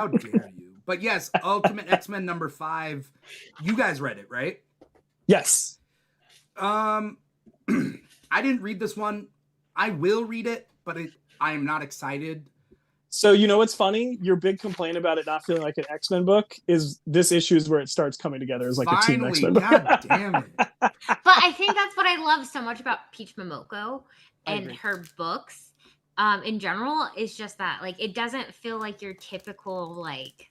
dare you? But yes, Ultimate X-Men #5. You guys read it, right? Yes. I didn't read this one. I will read it, but I am not excited. So you know what's funny? Your big complaint about it not feeling like an X-Men book is this issue is where it starts coming together as like a team Finally, X-Men book. God damn it. But I think that's what I love so much about Peach Momoko I and agree. her books in general is just that like it doesn't feel like your typical like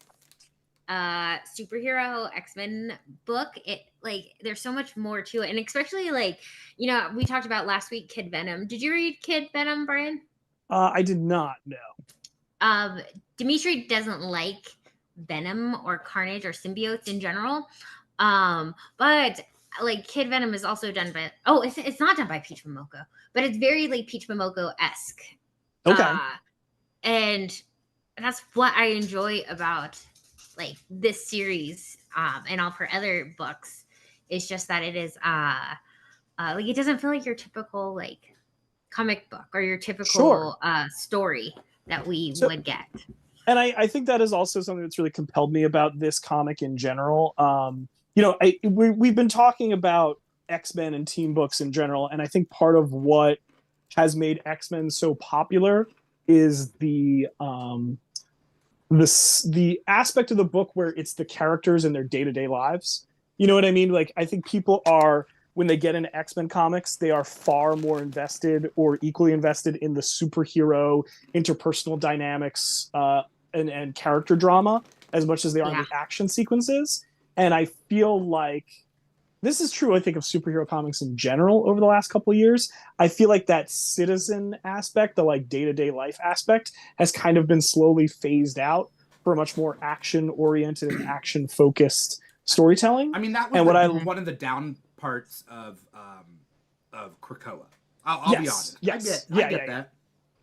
superhero X-Men book. It like there's so much more to it. And especially like, you know, we talked about last week Kid Venom. Did you read Kid Venom, Brian? I did not know. Dimithri doesn't like Venom or Carnage or symbiotes in general. But like Kid Venom is also done by it's not done by Peach Momoko, but it's very like Peach Momoko-esque. Okay. And that's what I enjoy about like this series and all of her other books. It's just that it is like it doesn't feel like your typical like comic book or your typical story that we would get. And I think that is also something that's really compelled me about this comic in general. You know, we've been talking about X-Men and team books in general, and I think part of what has made X-Men so popular is the aspect of the book where it's the characters and their day-to-day lives. You know what I mean? Like, I think people are, when they get into X-Men comics, they are far more invested or equally invested in the superhero interpersonal dynamics and character drama as much as they are in the action sequences. And I feel like this is true, I think, of superhero comics in general over the last couple of years. I feel like that citizen aspect, the like day-to-day life aspect, has kind of been slowly phased out for a much more action-oriented and action-focused storytelling. I mean, that was one of the down parts of Krakoa. I'll be honest. Yes. I get that.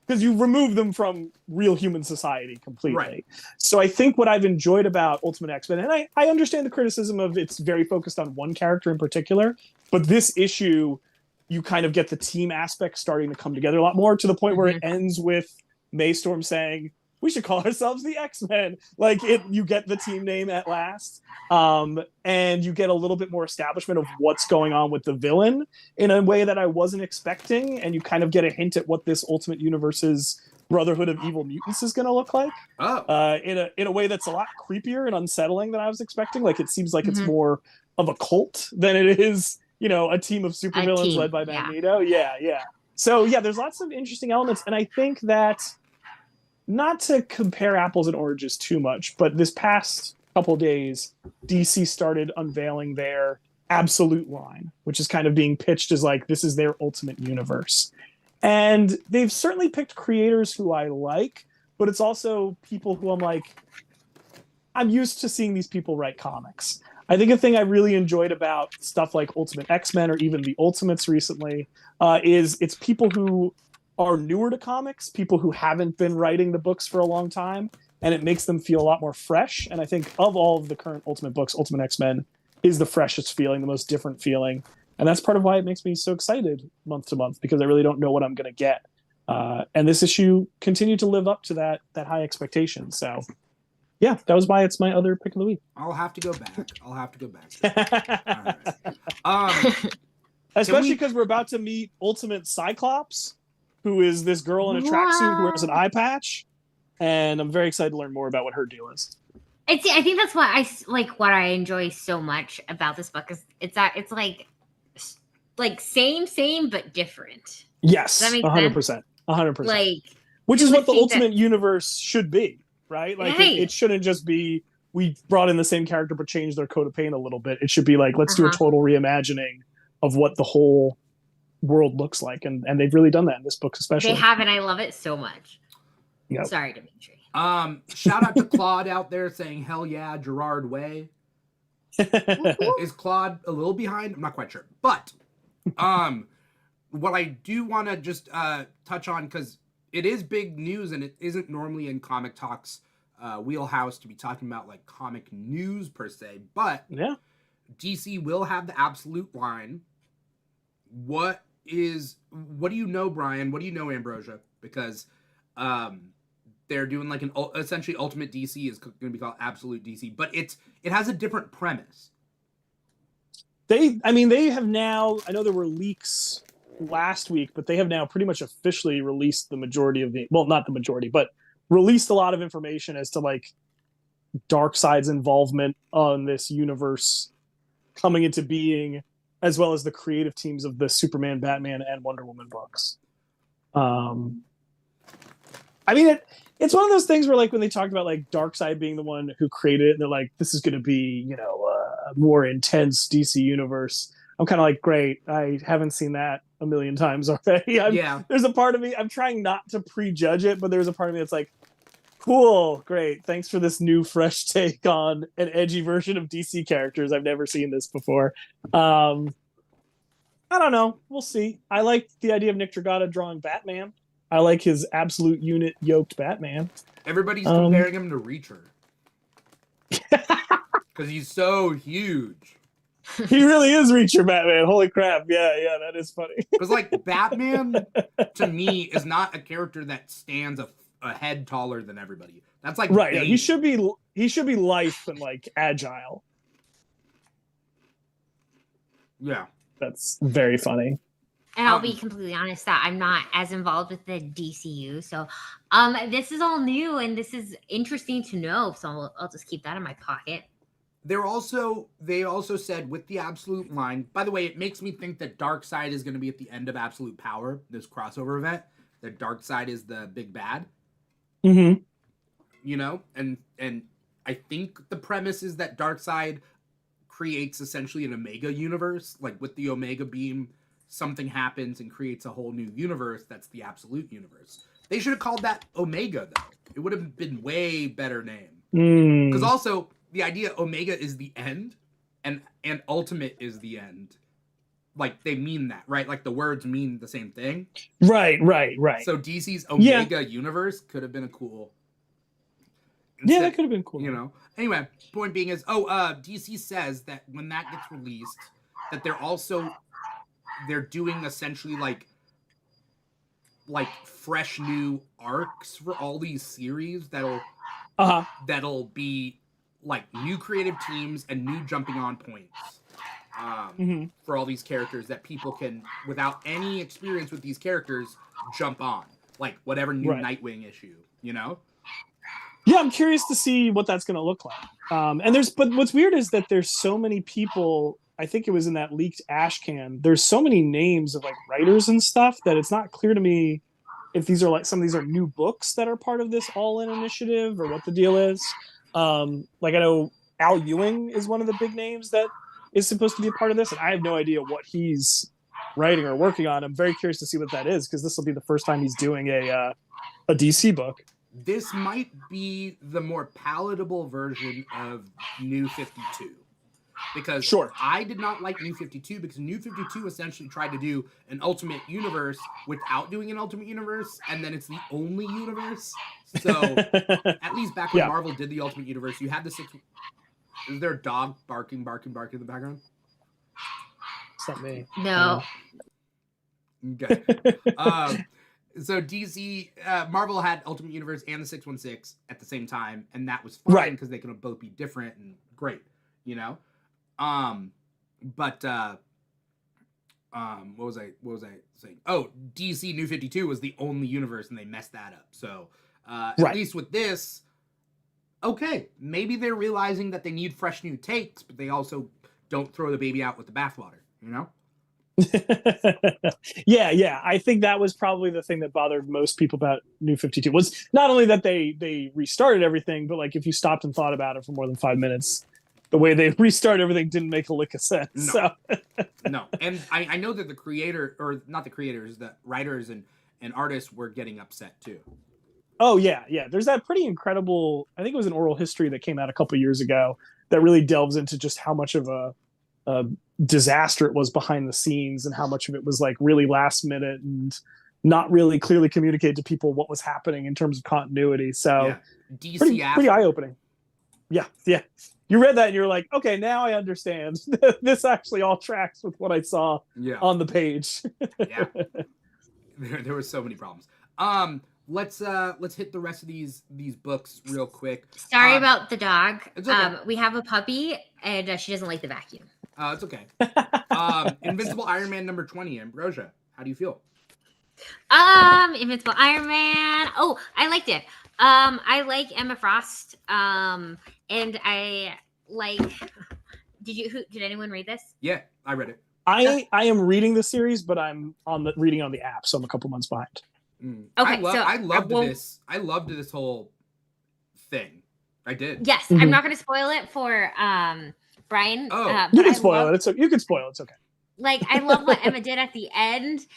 Because you remove them from real human society completely. Right. So I think what I've enjoyed about Ultimate X-Men, and I understand the criticism of it's very focused on one character in particular, but this issue, you kind of get the team aspect starting to come together a lot more to the point where it ends with Maystorm saying, we should call ourselves the X-Men. Like you get the team name at last. And you get a little bit more establishment of what's going on with the villain in a way that I wasn't expecting. And you kind of get a hint at what this Ultimate Universe's Brotherhood of Evil Mutants is going to look like. In a way that's a lot creepier and unsettling than I was expecting. Like it seems like it's more of a cult than it is, you know, a team of supervillains led by Magneto. Yeah. So yeah, there's lots of interesting elements. And I think that, not to compare apples and oranges too much, but this past couple days, DC started unveiling their Absolute line, which is kind of being pitched as like, this is their Ultimate Universe. And they've certainly picked creators who I like, but it's also people who I'm like, I'm used to seeing these people write comics. I think a thing I really enjoyed about stuff like Ultimate X-Men or even the Ultimates recently is it's people who are newer to comics, people who haven't been writing the books for a long time, and it makes them feel a lot more fresh. And I think of all of the current Ultimate books, Ultimate X-Men is the freshest feeling, the most different feeling. And that's part of why it makes me so excited month to month, because I really don't know what I'm going to get. And this issue continued to live up to that high expectation. So yeah, that was why it's my other pick of the week. I'll have to go back. All right. Especially because we're about to meet Ultimate Cyclops, who is this girl in a tracksuit who wears an eye patch, and I'm very excited to learn more about what her deal is. I think that's what I enjoy so much about this book is it's like same but different. Yes, does that make 100%, 100%. Like, which is what the Ultimate Universe should be, right? Like right. It shouldn't just be we brought in the same character but changed their coat of paint a little bit. It should be like let's do a total reimagining of what the whole world looks like, and they've really done that in this book especially. They have, and I love it so much. Yep. Sorry, Dimitri. Shout out to Claude out there saying hell yeah, Gerard Way. Is Claude a little behind? I'm not quite sure, but what I do want to just touch on, because it is big news and it isn't normally in Comic Talk's wheelhouse to be talking about like comic news per se, but yeah, DC will have the Absolute line. What do you know, Brian? What do you know, Ambrosia? Because they're doing like essentially Ultimate DC is going to be called Absolute DC, but it has a different premise. They have now, I know there were leaks last week, but they have now pretty much officially released the majority of not the majority, but released a lot of information as to like Darkseid's involvement on this universe coming into being, as well as the creative teams of the Superman, Batman, and Wonder Woman books. I mean, it's one of those things where, like, when they talked about like Darkseid being the one who created it, and they're like, "This is going to be, you know, a more intense DC universe." I'm kind of like, "Great, I haven't seen that a million times already." Yeah. There's a part of me, I'm trying not to prejudge it, but there's a part of me that's like, cool, great, thanks for this new fresh take on an edgy version of DC characters. I've never seen this before. I don't know, we'll see. I like the idea of Nick Dragotta drawing Batman. I like his absolute unit yoked Batman. Everybody's comparing him to Reacher because he's so huge. He really is Reacher Batman. Holy crap. Yeah, that is funny. Because, like, Batman, to me, is not a character that stands a head taller than everybody. That's like right. Yeah, he should be lithe and like agile. Yeah, that's very funny. And I'll be completely honest that I'm not as involved with the DCU, so this is all new and this is interesting to know. So I'll just keep that in my pocket. They also said with the Absolute line. By the way, it makes me think that Darkseid is going to be at the end of Absolute Power, this crossover event. That Darkseid is the big bad. Mm-hmm. You know, and I think the premise is that Darkseid creates essentially an Omega universe. Like with the Omega beam, something happens and creates a whole new universe. That's the Absolute universe. They should have called that Omega though. It would have been way better name. Because also the idea Omega is the end, and Ultimate is the end. Like they mean that, right? Like the words mean the same thing. Right. So DC's Omega universe could have been a cool. Yeah, that could have been cool. You know. Anyway, point being is, DC says that when that gets released, that they're doing essentially like fresh new arcs for all these series that'll be like new creative teams and new jumping on points for all these characters that people can, without any experience with these characters, jump on. Like whatever new Nightwing issue, you know? Yeah, I'm curious to see what that's going to look like. But what's weird is that there's so many people. I think it was in that leaked ash can. There's so many names of like writers and stuff that it's not clear to me if these are like some of these are new books that are part of this all-in initiative or what the deal is. Like I know Al Ewing is one of the big names that is supposed to be a part of this, and I have no idea what he's writing or working on. I'm very curious to see what that is because this will be the first time he's doing a DC book. This might be the more palatable version of New 52. Because I did not like New 52 because New 52 essentially tried to do an Ultimate Universe without doing an Ultimate Universe, and then it's the only universe. So at least back when Marvel did the Ultimate Universe, you had the six. Is there a dog barking in the background? It's not me. No. Okay. So DC, Marvel had Ultimate Universe and the 616 at the same time, and that was fine because they can both be different and great, you know. What was I saying? Oh, DC New 52 was the only universe, and they messed that up. So at least with this, okay, maybe they're realizing that they need fresh new takes, but they also don't throw the baby out with the bathwater, you know. Yeah. I think that was probably the thing that bothered most people about New 52 was not only that they restarted everything, but like if you stopped and thought about it for more than 5 minutes, the way they restart everything didn't make a lick of sense. No. So. No. And I know that the creator, or not the creators, the writers and artists were getting upset too. Oh, yeah. There's that pretty incredible, I think it was an oral history that came out a couple years ago that really delves into just how much of a disaster it was behind the scenes and how much of it was like really last minute and not really clearly communicate to people what was happening in terms of continuity. So DC pretty eye-opening. Yeah. You read that and you're like, okay, now I understand. This actually all tracks with what I saw on the page. Yeah. There were so many problems. Let's hit the rest of these books real quick. Sorry about the dog. It's okay. We have a puppy and she doesn't like the vacuum. It's okay. Invincible Iron Man number 20, Ambrosia. How do you feel? Invincible Iron Man. Oh, I liked it. I like Emma Frost. And I like. Did anyone read this? Yeah, I read it. I am reading the series, but I'm reading on the app, so I'm a couple months behind. Okay, I loved this. I loved this whole thing. I did. Yes, Mhm. I'm not going to spoil it for Brian. Oh. but You can I spoil love, it. You can spoil it. It's okay. Like, I love what Emma did at the end.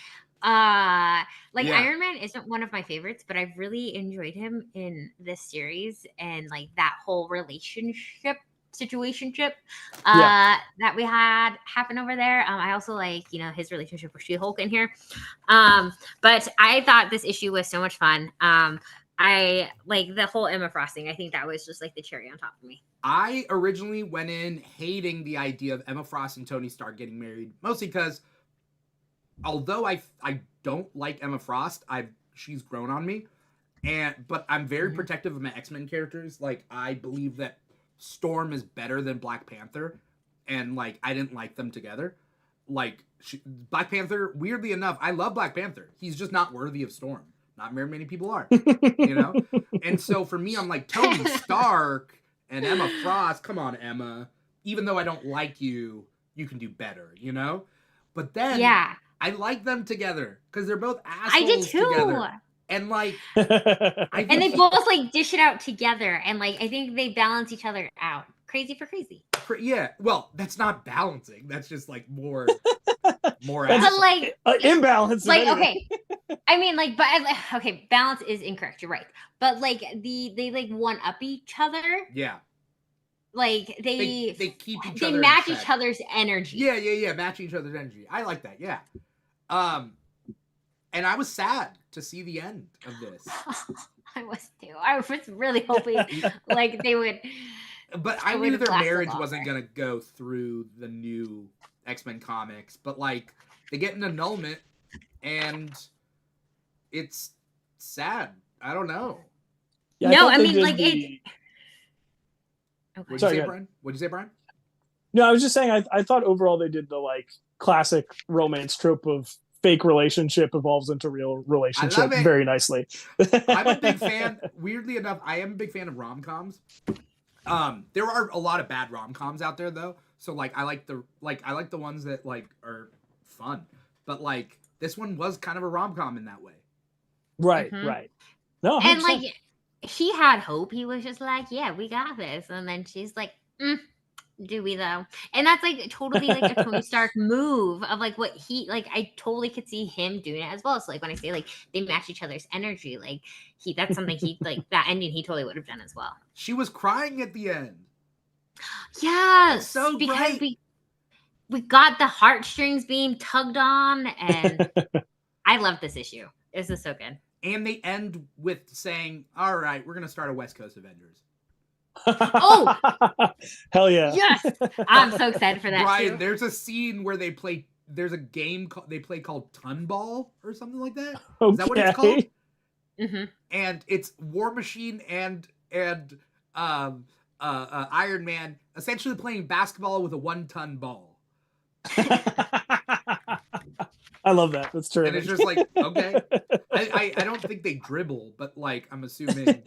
Like, Yeah. Iron Man isn't one of my favorites, but I really enjoyed him in this series, and like that whole situationship that we had happen over there. I also like, his relationship with She-Hulk in here. But I thought this issue was so much fun. I like the whole Emma Frost thing. I think that was just like the cherry on top for me. I originally went in hating the idea of Emma Frost and Tony Stark getting married, mostly because although I don't like Emma Frost, she's grown on me, but I'm very protective of my X-Men characters. Like, I believe that Storm is better than Black Panther, and like I didn't like them together. Like, Black Panther, weirdly enough, I love Black Panther. He's just not worthy of Storm. Not very many people are, And so for me, I'm like, Tony Stark and Emma Frost. Come on, Emma. Even though I don't like you, you can do better, But then I like them together because they're both assholes I did too. together. And like, and they both like dish it out together, and like I think they balance each other out. Crazy for crazy. Yeah, well, that's not balancing. That's just like more But like imbalance. Like, okay, I mean, like, but okay, balance is incorrect. You're right, but like they like one up each other. Yeah. Like they keep each other. They match each other's energy. Yeah. Matching each other's energy. I like that. Yeah. And I was sad to see the end of this. I was too. I was really hoping like they would. But I knew their marriage wasn't gonna go through the new X-Men comics. But like, they get an annulment, and it's sad. I don't know. Yeah, no, I mean like it. Okay. What'd you say, Brian? No, I was just saying. I thought overall they did the like classic romance trope of fake relationship evolves into real relationship very nicely. I'm a big fan. Weirdly enough, I am a big fan of rom-coms. There are a lot of bad rom-coms out there though. So like I like the ones that like are fun. But like this one was kind of a rom-com in that way. Right, right. No, 100%. And like he had hope. He was just like, yeah, we got this. And then she's like, do we though? And that's like totally like a Tony Stark move of like what he like. I totally could see him doing it as well. So like when I say like they match each other's energy, like that's something he like that ending he totally would have done as well. She was crying at the end. Yes, so because great. we got the heartstrings being tugged on, and I love this issue. This is so good. And they end with saying, "All right, we're gonna start a West Coast Avengers." Oh, hell yeah! Yes, I'm so excited for that. Brian, too. there's a scene where they play. There's a game they play called Ton Ball or something like that. Okay. Is that what it's called? Mm-hmm. And it's War Machine and Iron Man essentially playing basketball with a 1-ton ball. I love that. That's terrific. And it's just like, okay. I don't think they dribble, but like I'm assuming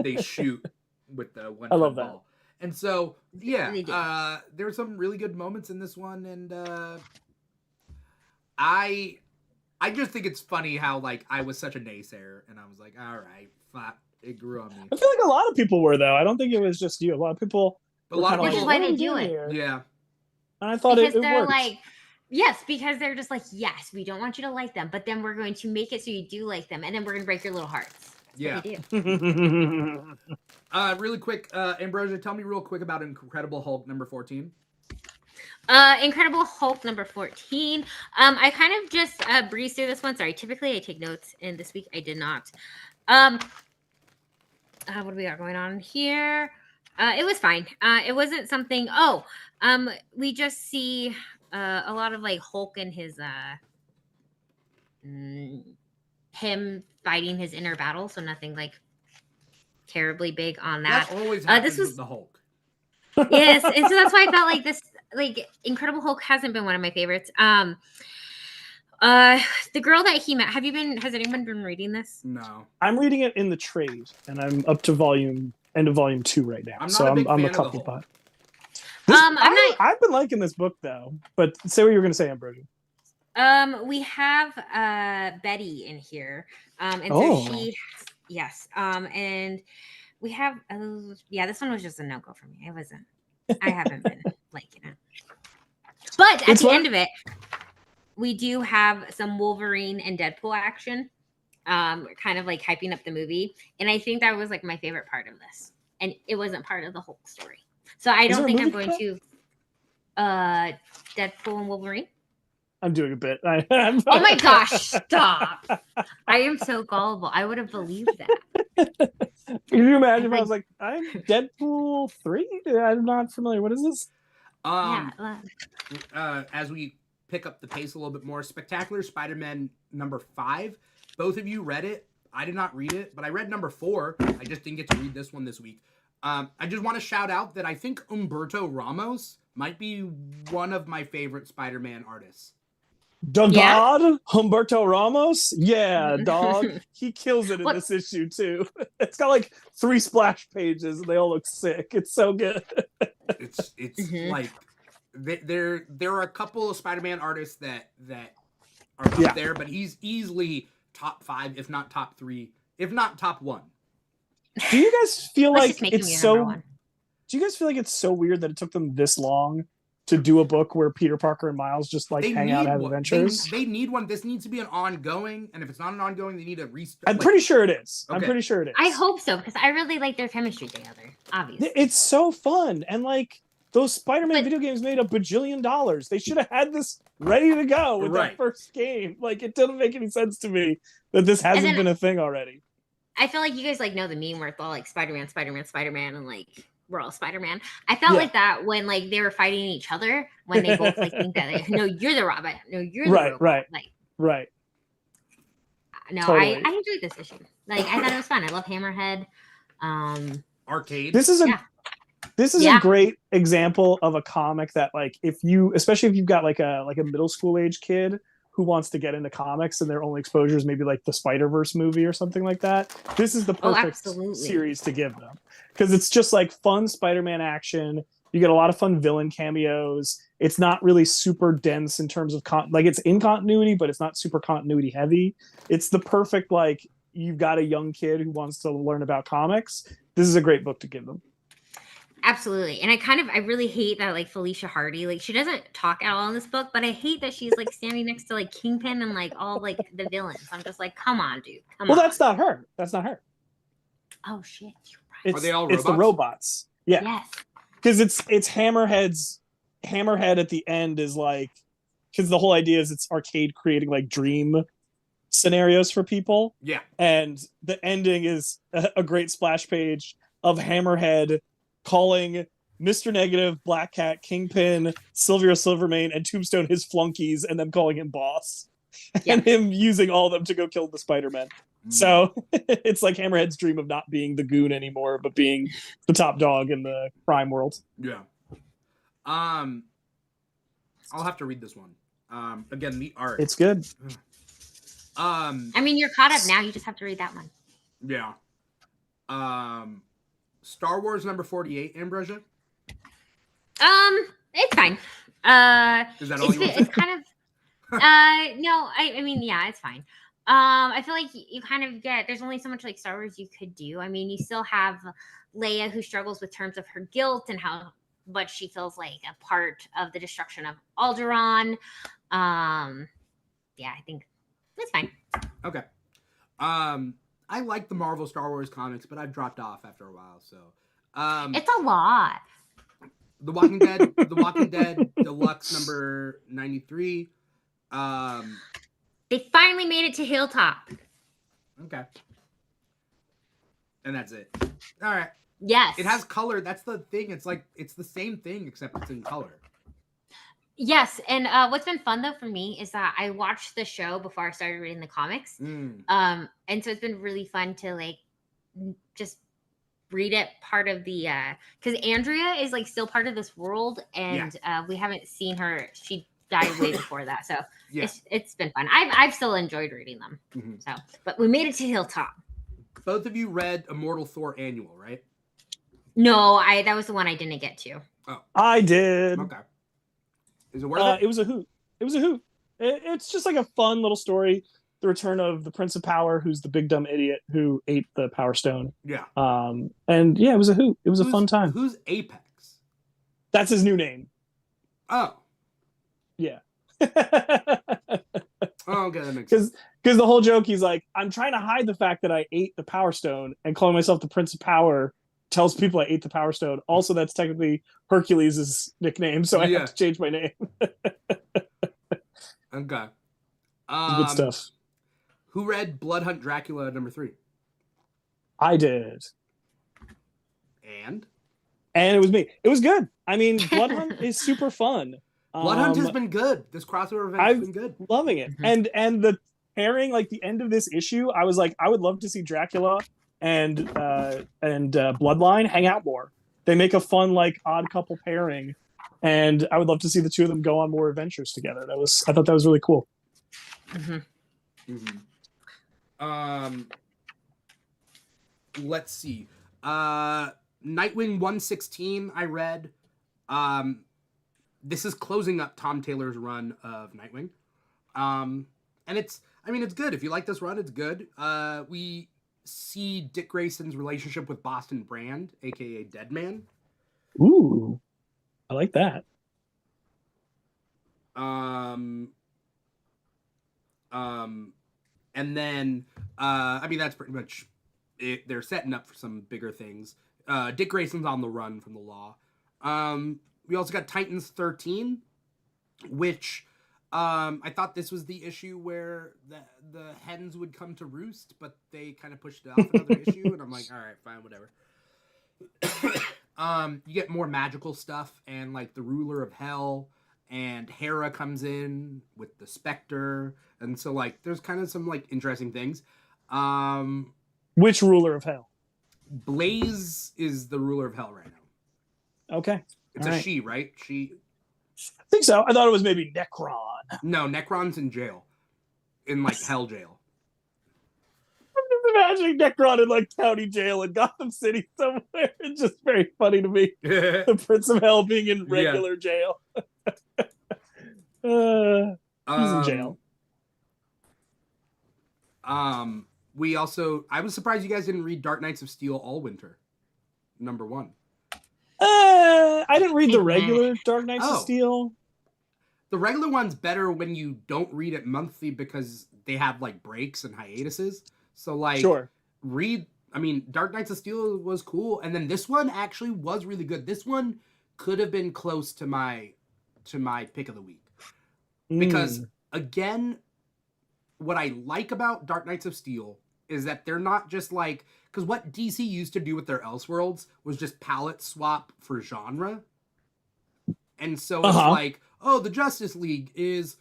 they shoot with the 1-ton I love ball. That. And so yeah, there were some really good moments in this one, and I just think it's funny how like I was such a naysayer, and I was like, all right, fuck, it grew on me. I feel like a lot of people were though. I don't think it was just you. A lot of people. But a lot of which people, is why they do it. Here? Yeah. And I thought because it they're worked. like, yes, because they're just like, yes, we don't want you to like them, but then we're going to make it so you do like them, and then we're going to break your little hearts. That's yeah. what they do. Really quick, Ambrosia, tell me real quick about Incredible Hulk number 14. Incredible Hulk number 14. I kind of just breezed through this one. Sorry, typically I take notes, and this week I did not. What do we got going on here? It was fine. It wasn't something. We just see a lot of like Hulk and his him fighting his inner battle. So nothing like terribly big on that. That always happens this was with the Hulk. Yes, and so that's why I felt like this, like Incredible Hulk hasn't been one of my favorites. The girl that he met. Has anyone been reading this? No. I'm reading it in the trade, and I'm up to end of volume 2 right now. I'm not so a big I'm fan a of the couple Hulk. behind. I'm not. I've been liking this book though, but say what you were going to say, Ambrosia. We have Betty in here. And Oh. so yes. And we have this one was just a no-go for me. I haven't been liking it. But at the end of it, we do have some Wolverine and Deadpool action. Kind of like hyping up the movie. And I think that was like my favorite part of this. And it wasn't part of the Hulk story. So I don't think I'm going to Deadpool and Wolverine. I'm doing a bit. Oh my gosh, stop. I am so gullible. I would have believed that. Can you imagine if I was like, I'm Deadpool 3? I'm not familiar. What is this? As we pick up the pace a little bit more, Spectacular Spider-Man number 5. Both of you read it. I did not read it, but I read number 4. I just didn't get to read this one this week. I just want to shout out that I think Humberto Ramos might be one of my favorite Spider-Man artists. God, Humberto Ramos, yeah, dog, he kills it in this issue too. It's got like 3 splash pages, and they all look sick. It's so good. It's like there are a couple of Spider-Man artists that are up there, but he's easily top 5, if not top 3, if not top 1. Do you guys feel like it's so? One. Do you guys feel like it's so weird that it took them this long to do a book where Peter Parker and Miles just like hang out and have adventures? They need one. This needs to be an ongoing, and if it's not an ongoing, they need a restart. I'm pretty sure it is. Okay. I'm pretty sure it is. I hope so, because I really like their chemistry together, obviously. It's so fun. And like those Spider-Man video games made $1 bajillion. They should have had this ready to go with that first game. Like, it doesn't make any sense to me that this hasn't been a thing already. I feel like you guys like know the meme where it's all like Spider-Man, Spider-Man, Spider-Man, and like we're all Spider-Man. I felt like that when like they were fighting each other, when they both like think that like, no, you're the robot, no, you're the robot. Right. No, totally. I enjoyed this issue. Like, I thought it was fun. I love Hammerhead. Arcade. This is a great example of a comic that, like, especially if you've got like a middle school age kid who wants to get into comics and their only exposure is maybe like the Spider-Verse movie or something like that, this is the perfect series to give them, because it's just like fun Spider-Man action. You get a lot of fun villain cameos. It's not really super dense in terms of it's in continuity, but it's not super continuity heavy. It's the perfect, like, you've got a young kid who wants to learn about comics. This is a great book to give them. Absolutely. And I really hate that, like, Felicia Hardy, like, she doesn't talk at all in this book, but I hate that she's like standing next to like Kingpin and like all like the villains. I'm just like, come on, dude. Come on. That's not her. Oh shit. You're Are right. they all robots? It's the robots. Yeah. Yes. Because it's Hammerhead at the end is like, because the whole idea is it's Arcade creating like dream scenarios for people. Yeah. And the ending is a great splash page of Hammerhead calling Mr. Negative, Black Cat, Kingpin, Sylvia Silvermane, and Tombstone his flunkies, and them calling him boss. Yeah. And him using all of them to go kill the Spider-Man. So it's like Hammerhead's dream of not being the goon anymore, but being the top dog in the crime world. Yeah. I'll have to read this one. Again, the art. It's good. I mean, you're caught up now. You just have to read that one. Yeah. Star Wars number 48, Ambrosia? It's fine. Is that all you want? It's kind of no, I mean, yeah, it's fine. I feel like you kind of there's only so much like Star Wars you could do. I mean, you still have Leia, who struggles with terms of her guilt and how much she feels like a part of the destruction of Alderaan. Yeah, I think it's fine. Okay. I like the Marvel Star Wars comics, but I've dropped off after a while, so it's a lot. The Walking Dead Deluxe number 93. They finally made it to Hilltop. Okay. And that's it. All right. Yes. It has color. That's the thing. It's like it's the same thing except it's in color. Yes, and what's been fun though for me is that I watched the show before I started reading the comics. And so it's been really fun to like just read it part of the because Andrea is like still part of this world, and we haven't seen her. She died way before that. So Yeah. it's been fun. I've still enjoyed reading them. Mhm. So, but we made it to Hilltop. Both of you read Immortal Thor Annual, right? No, that was the one I didn't get to. Oh, I did. okay. Is it worth it? It was a hoot. It was a hoot. It's just like a fun little story. The return of the Prince of Power, who's the big dumb idiot who ate the Power Stone. Yeah. And yeah, it was a hoot. It was a fun time. Who's Apex? That's his new name. Oh. Yeah. Oh, okay, that makes sense. Because the whole joke, he's like, I'm trying to hide the fact that I ate the Power Stone, and calling myself the Prince of Power tells people I ate the Power Stone. Also, that's technically Hercules' nickname, so I have to change my name. Okay. Good stuff. Who read Blood Hunt Dracula #3? I did. And it was me. It was good. I mean, Blood Hunt is super fun. Blood Hunt has been good. This crossover event has been good. Loving it. And the pairing, like the end of this issue, I was like, I would love to see Dracula and Bloodline hang out more. They make a fun, like, odd couple pairing, and I would love to see the two of them go on more adventures together. I thought that was really cool. Let's see. Nightwing 116 I read. This is closing up Tom Taylor's run of Nightwing. And it's good. If you like this run, it's good. We see Dick Grayson's relationship with Boston Brand, aka Deadman. Ooh, I like that. And then that's pretty much it. They're setting up for some bigger things. Dick Grayson's on the run from the law. We also got Titans 13, which I thought this was the issue where the hens would come to roost, but they kind of pushed it off another issue, and I'm like, all right, fine, whatever. You get more magical stuff, and like the Ruler of Hell, and Hera comes in with the Spectre, and so like there's kind of some like interesting things. Which Ruler of Hell? Blaze is the Ruler of Hell right now. Okay. It's a she, right? She. I think so. I thought it was maybe Necron. No, Necron's in jail. In like hell jail. I'm just imagining Necron in like county jail in Gotham City somewhere. It's just very funny to me. The Prince of Hell being in regular jail. He's in jail. I was surprised you guys didn't read Dark Knights of Steel all winter. #1. I didn't read the regular Dark Knights of Steel. The regular one's better when you don't read it monthly because they have like breaks and hiatuses. So like, Dark Knights of Steel was cool, and then this one actually was really good. This one could have been close to my pick of the week because again, what I like about Dark Knights of Steel is that they're not just like, because what DC used to do with their Elseworlds was just palette swap for genre. And so it's like, oh, the Justice League is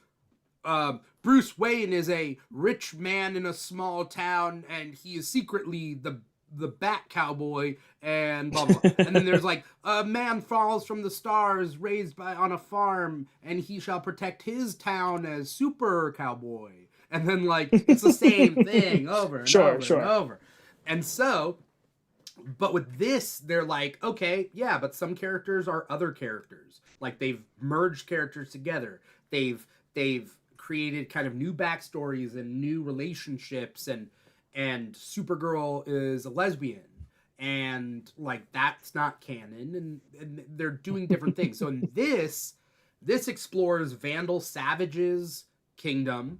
Bruce Wayne is a rich man in a small town, and he is secretly the Bat Cowboy, and blah blah. And then there's like, a man falls from the stars, raised on a farm, and he shall protect his town as Super Cowboy. And then like it's the same thing over and over and over. And so, but with this, they're like, okay, yeah, but some characters are other characters. Like they've merged characters together. They've created kind of new backstories and new relationships, and Supergirl is a lesbian, and like that's not canon, and they're doing different things. So in this explores Vandal Savage's kingdom.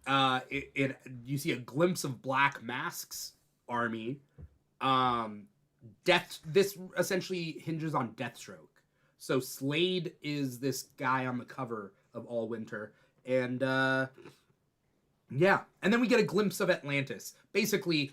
You see a glimpse of Black Mask's army. This essentially hinges on Deathstroke. So Slade is this guy on the cover of All Winter, and and then we get a glimpse of Atlantis. Basically,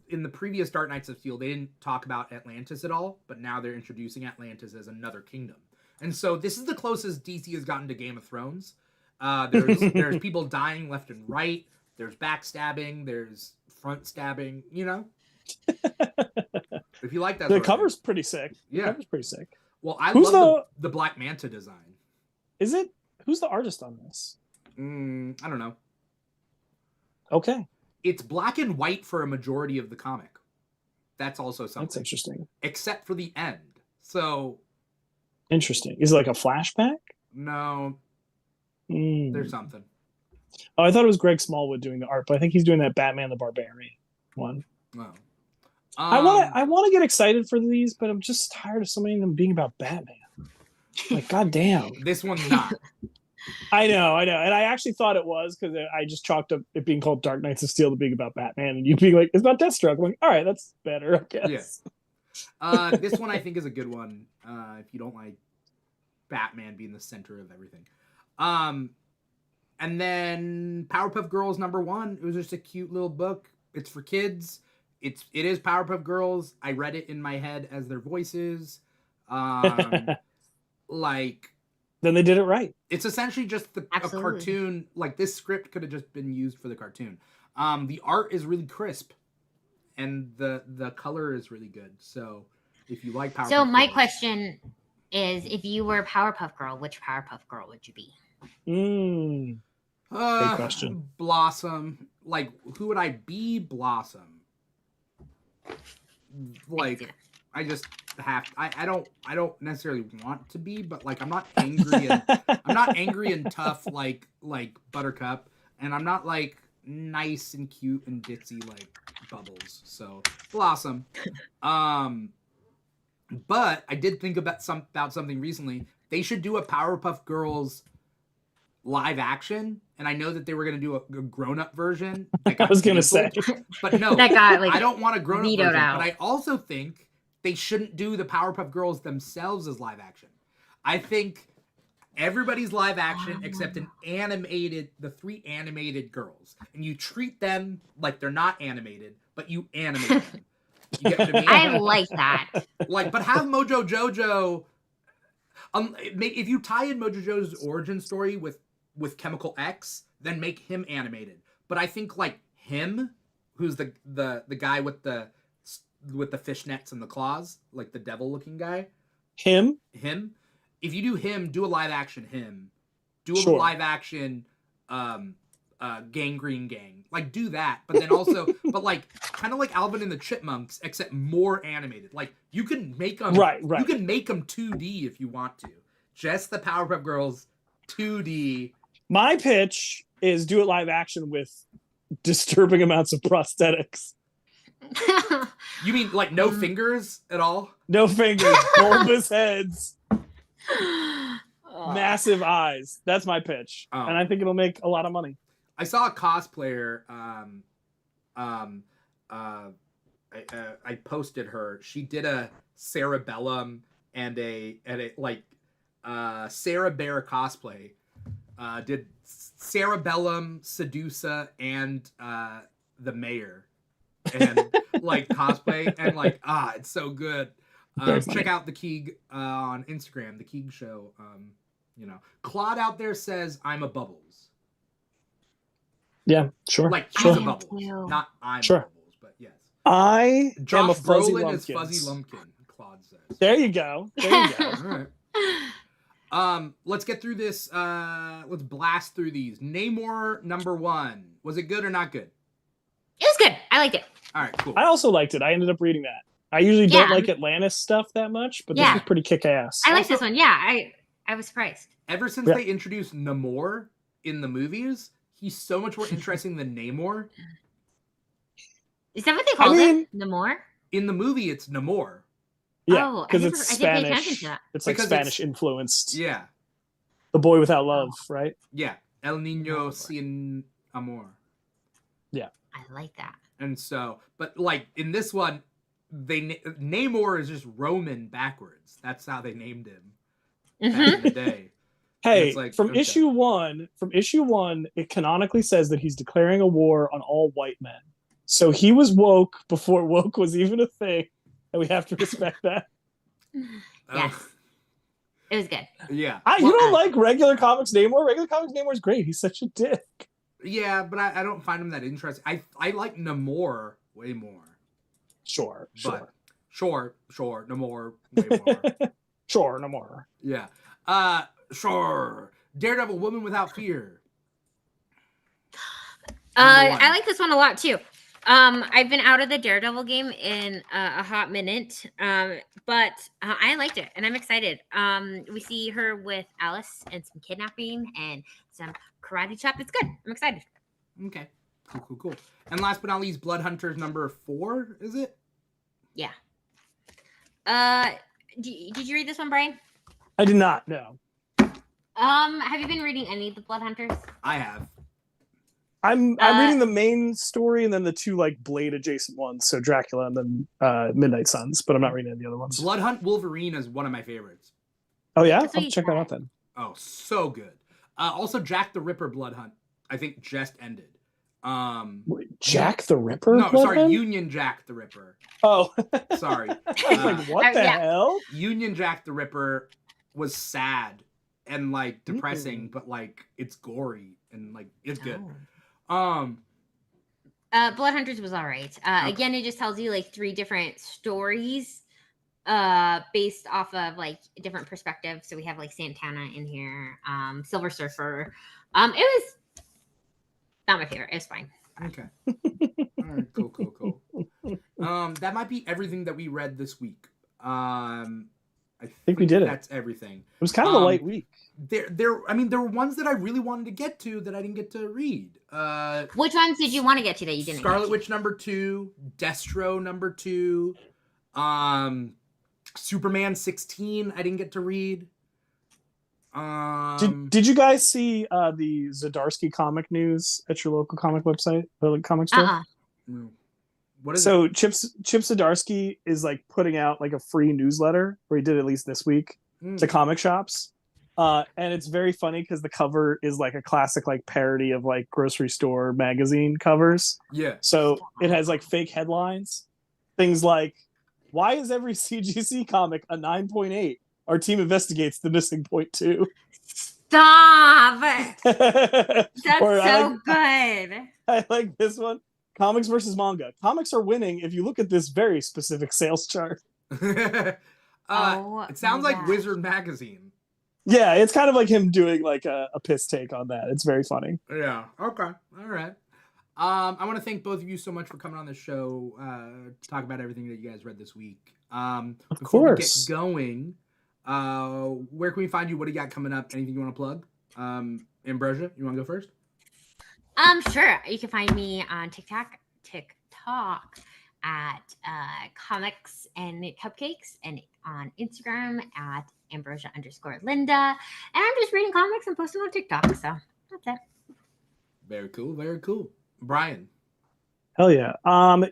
in the previous Dark Knights of Steel, they didn't talk about Atlantis at all, but now they're introducing Atlantis as another kingdom. And so this is the closest DC has gotten to Game of Thrones. There's people dying left and right. There's backstabbing. There's front stabbing. You know, if you like that, the cover's pretty sick. Yeah, the cover's pretty sick. Well, I love the Black Manta design. Is it? Who's the artist on this? I don't know. Okay, It's black and white for a majority of the comic. That's also something. that's interesting. Except for the end. So Interesting. Is it like a flashback? no, Mm. there's something. Oh, I thought it was Greg Smallwood doing the art, but I think he's doing that Batman the Barbarian one. Oh. I want to get excited for these, but I'm just tired of so many of them being about Batman. Like, goddamn. This one's not. I know, and I actually thought it was because I just chalked up it being called Dark Knights of Steel to being about Batman, and you being like, it's about Deathstroke. I'm like, all right, that's better, I guess. Yeah. This one I think is a good one. If you don't like Batman being the center of everything. And then Powerpuff Girls #1. It was just a cute little book. It's for kids. It is Powerpuff Girls. I read it in my head as their voices. Like. Then they did it right. It's essentially just a cartoon. Like, this script could have just been used for the cartoon. The art is really crisp, and the color is really good. So if you like Powerpuff So my Girls, question is, if you were a Powerpuff Girl, which Powerpuff Girl would you be? Great question. Blossom. Like, who would I be? Blossom. Like, I just have. I don't necessarily want to be, but like, I'm not angry and I'm not angry and tough like Buttercup, and I'm not like nice and cute and ditzy like Bubbles. So Blossom. But I did think about something recently. They should do a Powerpuff Girls live action, and I know that they were going to do a grown-up version. I was going to say. But no, That got, like, I don't want a grown-up version. out. But I also think they shouldn't do the Powerpuff Girls themselves as live action. I think everybody's live action except the 3 animated girls. And you treat them like they're not animated, but you animate them. You get what I mean? I like that. Like, but have Mojo Jojo. If you tie in Mojo Jojo's origin story with Chemical X, then make him animated. But I think like him, who's the guy with the fishnets and the claws, like the devil looking guy. Him. If you do him, do a live action him. Do a live action Gangrene Gang. Like, do that. But then also, but like, kind of like Alvin and the Chipmunks, except more animated. Like, you can make them right. You can make them 2D if you want to. Just the Powerpuff Girls 2D. My pitch is do it live action with disturbing amounts of prosthetics. You mean like no fingers at all? No fingers, bulbous heads, massive eyes. That's my pitch, and I think it'll make a lot of money. I saw a cosplayer. I posted her. She did a cerebellum and a Sarah Bear cosplay. Did cerebellum, Sedusa, and the mayor, and like cosplay, and like it's so good. Check out the Keeg on Instagram, the Keeg Show. Claude out there says I'm a Bubbles. Yeah, sure. Like he's sure. a Bubbles, not I'm sure. Bubbles, but yes. I Josh am a Fuzzy Brolin Lumpkins. is Fuzzy Lumpkin. Claude says. There you go. All right. Let's get through this. Let's blast through these. Namor #1. Was it good or not good? It was good. I liked it. All right, cool. I also liked it. I ended up reading that. I usually don't like Atlantis stuff that much, but this was pretty kick-ass. I like this one. Yeah, I was surprised. Ever since they introduced Namor in the movies, he's so much more interesting than Namor. Is that what they called it? Namor? In the movie, it's Namor. Yeah, because it's Spanish. It's like Spanish influenced. Yeah. The boy without love, right? Yeah. El Niño sin amor. Yeah. I like that. And so, but like in this one, Namor is just Roman backwards. That's how they named him back in the day. Hey, from issue one, it canonically says that he's declaring a war on all white men. So he was woke before woke was even a thing, and we have to respect that. Yes. It was good. Yeah. You don't like regular comics Namor? Regular comics Namor is great. He's such a dick. Yeah, but I don't find him that interesting. I like Namor way more. Sure. Namor way more. Sure, Namor. Yeah. Sure. Daredevil, Woman Without Fear. Number one. I like this one a lot too. I've been out of the Daredevil game in a hot minute, but I liked it and I'm excited. We see her with Alice and some kidnapping and some karate chop. It's good. I'm excited. Okay. Cool. And last but not least, Blood Hunters number 4, is it? Yeah. Did you read this one, Brian? I did not. No. Have you been reading any of the Blood Hunters? I have. I'm reading the main story and then the 2 like Blade adjacent ones, so Dracula and then Midnight Suns, but I'm not reading any of the other ones. Blood Hunt Wolverine is one of my favorites. Oh yeah, That's what I'll you check that said. out then. Oh, so good. Also, Jack the Ripper Blood Hunt, I think just ended. Wait, Jack the Ripper? No, Blood sorry, Hunt? Union Jack the Ripper. Oh, Sorry. I was like, what the yeah. hell? Union Jack the Ripper was sad and like depressing, but like it's gory and like it's good. Blood Hunters was all right. Again, it just tells you like 3 different stories based off of like different perspectives. So we have like Santana in here, Silver Surfer. It was not my favorite. It was fine. Okay. All right. Cool. That might be everything that we read this week. I think we did it. That's everything. It was kind of a light week. There were ones that I really wanted to get to that I didn't get to read. Which ones did you want to get to that you didn't? Scarlet Witch number 2, Destro number 2, Superman 16. I didn't get to read. Did you guys see the Zdarsky comic news at your local comic website or comic store? What is so it? Chip Zdarsky is like putting out like a free newsletter, or he did at least this week, to comic shops. And it's very funny because the cover is like a classic like parody of like grocery store magazine covers. Yeah. So it has like fake headlines, things like, "Why is every CGC comic a 9.8? Our team investigates the missing 0.2." Stop! That's Or so good. I like this one. Comics versus manga. Comics are winning if you look at this very specific sales chart. It sounds like Wizard Magazine. Yeah, it's kind of like him doing like a piss take on that. It's very funny. Yeah. Okay. All right. I want to thank both of you so much for coming on the show to talk about everything that you guys read this week. Of Before course. we get going, where can we find you? What do you got coming up? Anything you want to plug? Ambrosia, you want to go first? Sure. You can find me on TikTok at comics and cupcakes, and on Instagram at Ambrosia_Linda. And I'm just reading comics and posting on TikTok. So that's it. Very cool. Brian. Hell yeah.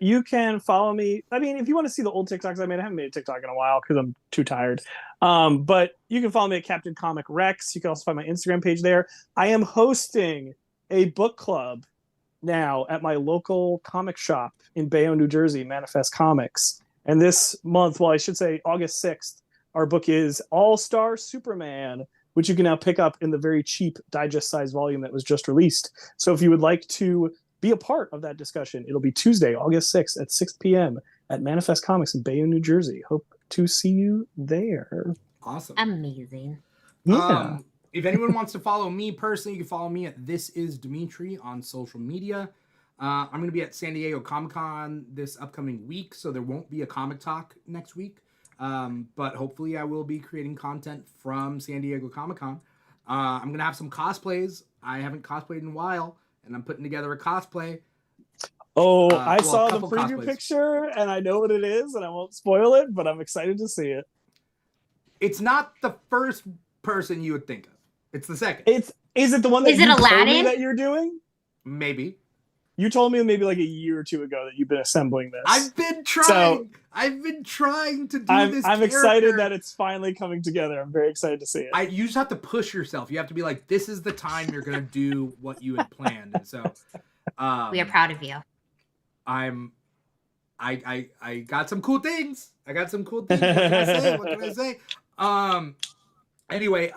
You can follow me. I mean, if you want to see the old TikToks I made, I haven't made a TikTok in a while because I'm too tired. But you can follow me at Captain Comic Rex. You can also find my Instagram page there. I am hosting a book club now at my local comic shop in Bayonne, New Jersey, Manifest Comics. And this month, well, I should say August 6th, our book is All-Star Superman, which you can now pick up in the very cheap digest-sized volume that was just released. So if you would like to be a part of that discussion, it'll be Tuesday, August 6th at 6 p.m. at Manifest Comics in Bayonne, New Jersey. Hope to see you there. Awesome. Amazing. Yeah. If anyone wants to follow me personally, you can follow me at This Is Dimithri on social media. I'm going to be at San Diego Comic-Con this upcoming week, so there won't be a comic talk next week. But hopefully I will be creating content from San Diego Comic-Con. I'm going to have some cosplays. I haven't cosplayed in a while, and I'm putting together a cosplay. I saw the couple preview cosplays. picture, and I know what it is, and I won't spoil it, but I'm excited to see it. It's not the first person you would think of. It's the second. Is it the one that Is it you told me Aladdin? that you're doing? Maybe. You told me maybe like a year or two ago that you've been assembling this. I've been trying. So, I've been trying to do this. I'm excited that it's finally coming together. I'm very excited to see it. You just have to push yourself. You have to be like, this is the time you're gonna do what you had planned. And so, We are proud of you. I got some cool things. What can I say? Anyway,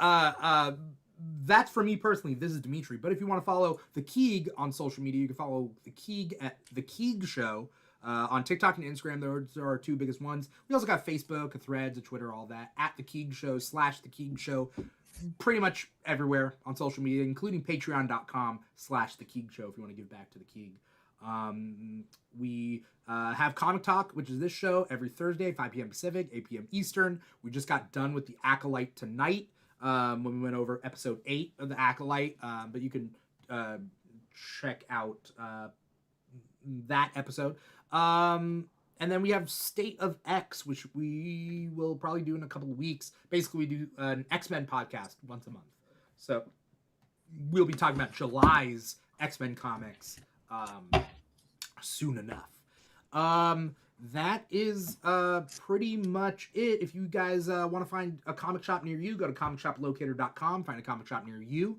that's for me personally. This is Dimithri. But if you want to follow the Keeg on social media, you can follow the Keeg at the Keeg Show. On TikTok and Instagram, those are our two biggest ones. We also got Facebook, a Threads, a Twitter, all that. At The Keeg Show / The Keeg Show. Pretty much everywhere on social media, including patreon.com / The Keeg Show if you want to give back to the Keeg. We have Comic Talk, which is this show, every Thursday, 5 p.m. Pacific, 8 p.m. Eastern. We just got done with The Acolyte tonight when we went over episode 8 of The Acolyte. But you can check out that episode. And then we have State of X, which we will probably do in a couple of weeks. Basically, we do an X-Men podcast once a month. So we'll be talking about July's X-Men comics soon enough. That is pretty much it. If you guys want to find a comic shop near you, go to comicshoplocator.com, find a comic shop near you.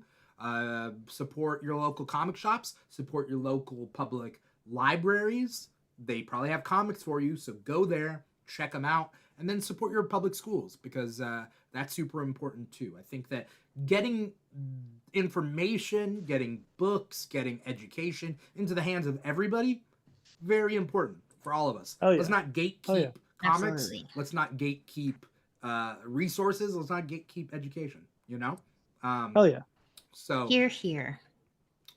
Support your local comic shops, support your local public libraries. They probably have comics for you, so go there, check them out, and then support your public schools, because that's super important too. I think that getting information, getting books, getting education into the hands of everybody, very important for all of us. Let's not gatekeep comics. Absolutely. Let's not gatekeep resources. Let's not gatekeep education, you know? Hell yeah. So Here.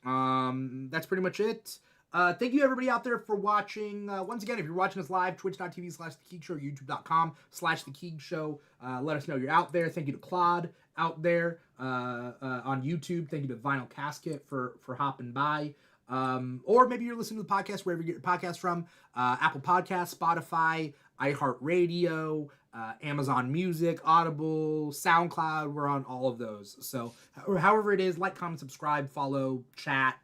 that's pretty much it. Thank you everybody out there for watching. Once again, if you're watching us live, twitch.tv / The Keeg Show, youtube.com / The Keeg Show. Let us know you're out there. Thank you to Claude out there on YouTube. Thank you to Vinyl Casket for hopping by. Or maybe you're listening to the podcast wherever you get your podcast from. Apple Podcasts, Spotify, iHeartRadio, Amazon Music, Audible, SoundCloud. We're on all of those. So however it is, like, comment, subscribe, follow, chat,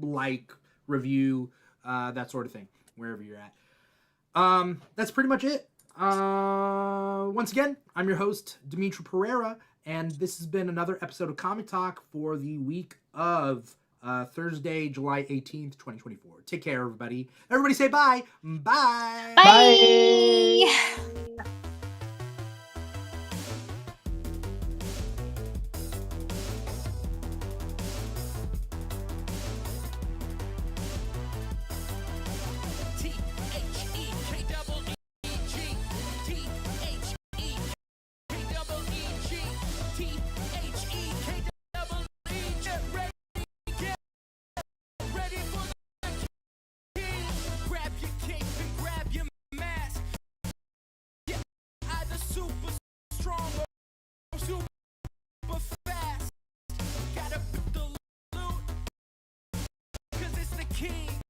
like, review, that sort of thing, wherever you're at. That's pretty much it. Once again, I'm your host, Dimithri Perera, and this has been another episode of Comic Talk for the week of Thursday, July 18th, 2024. Take care, everybody. Everybody say bye. Bye. Bye. Super strong or super fast. Gotta put the loot, 'cause it's the king.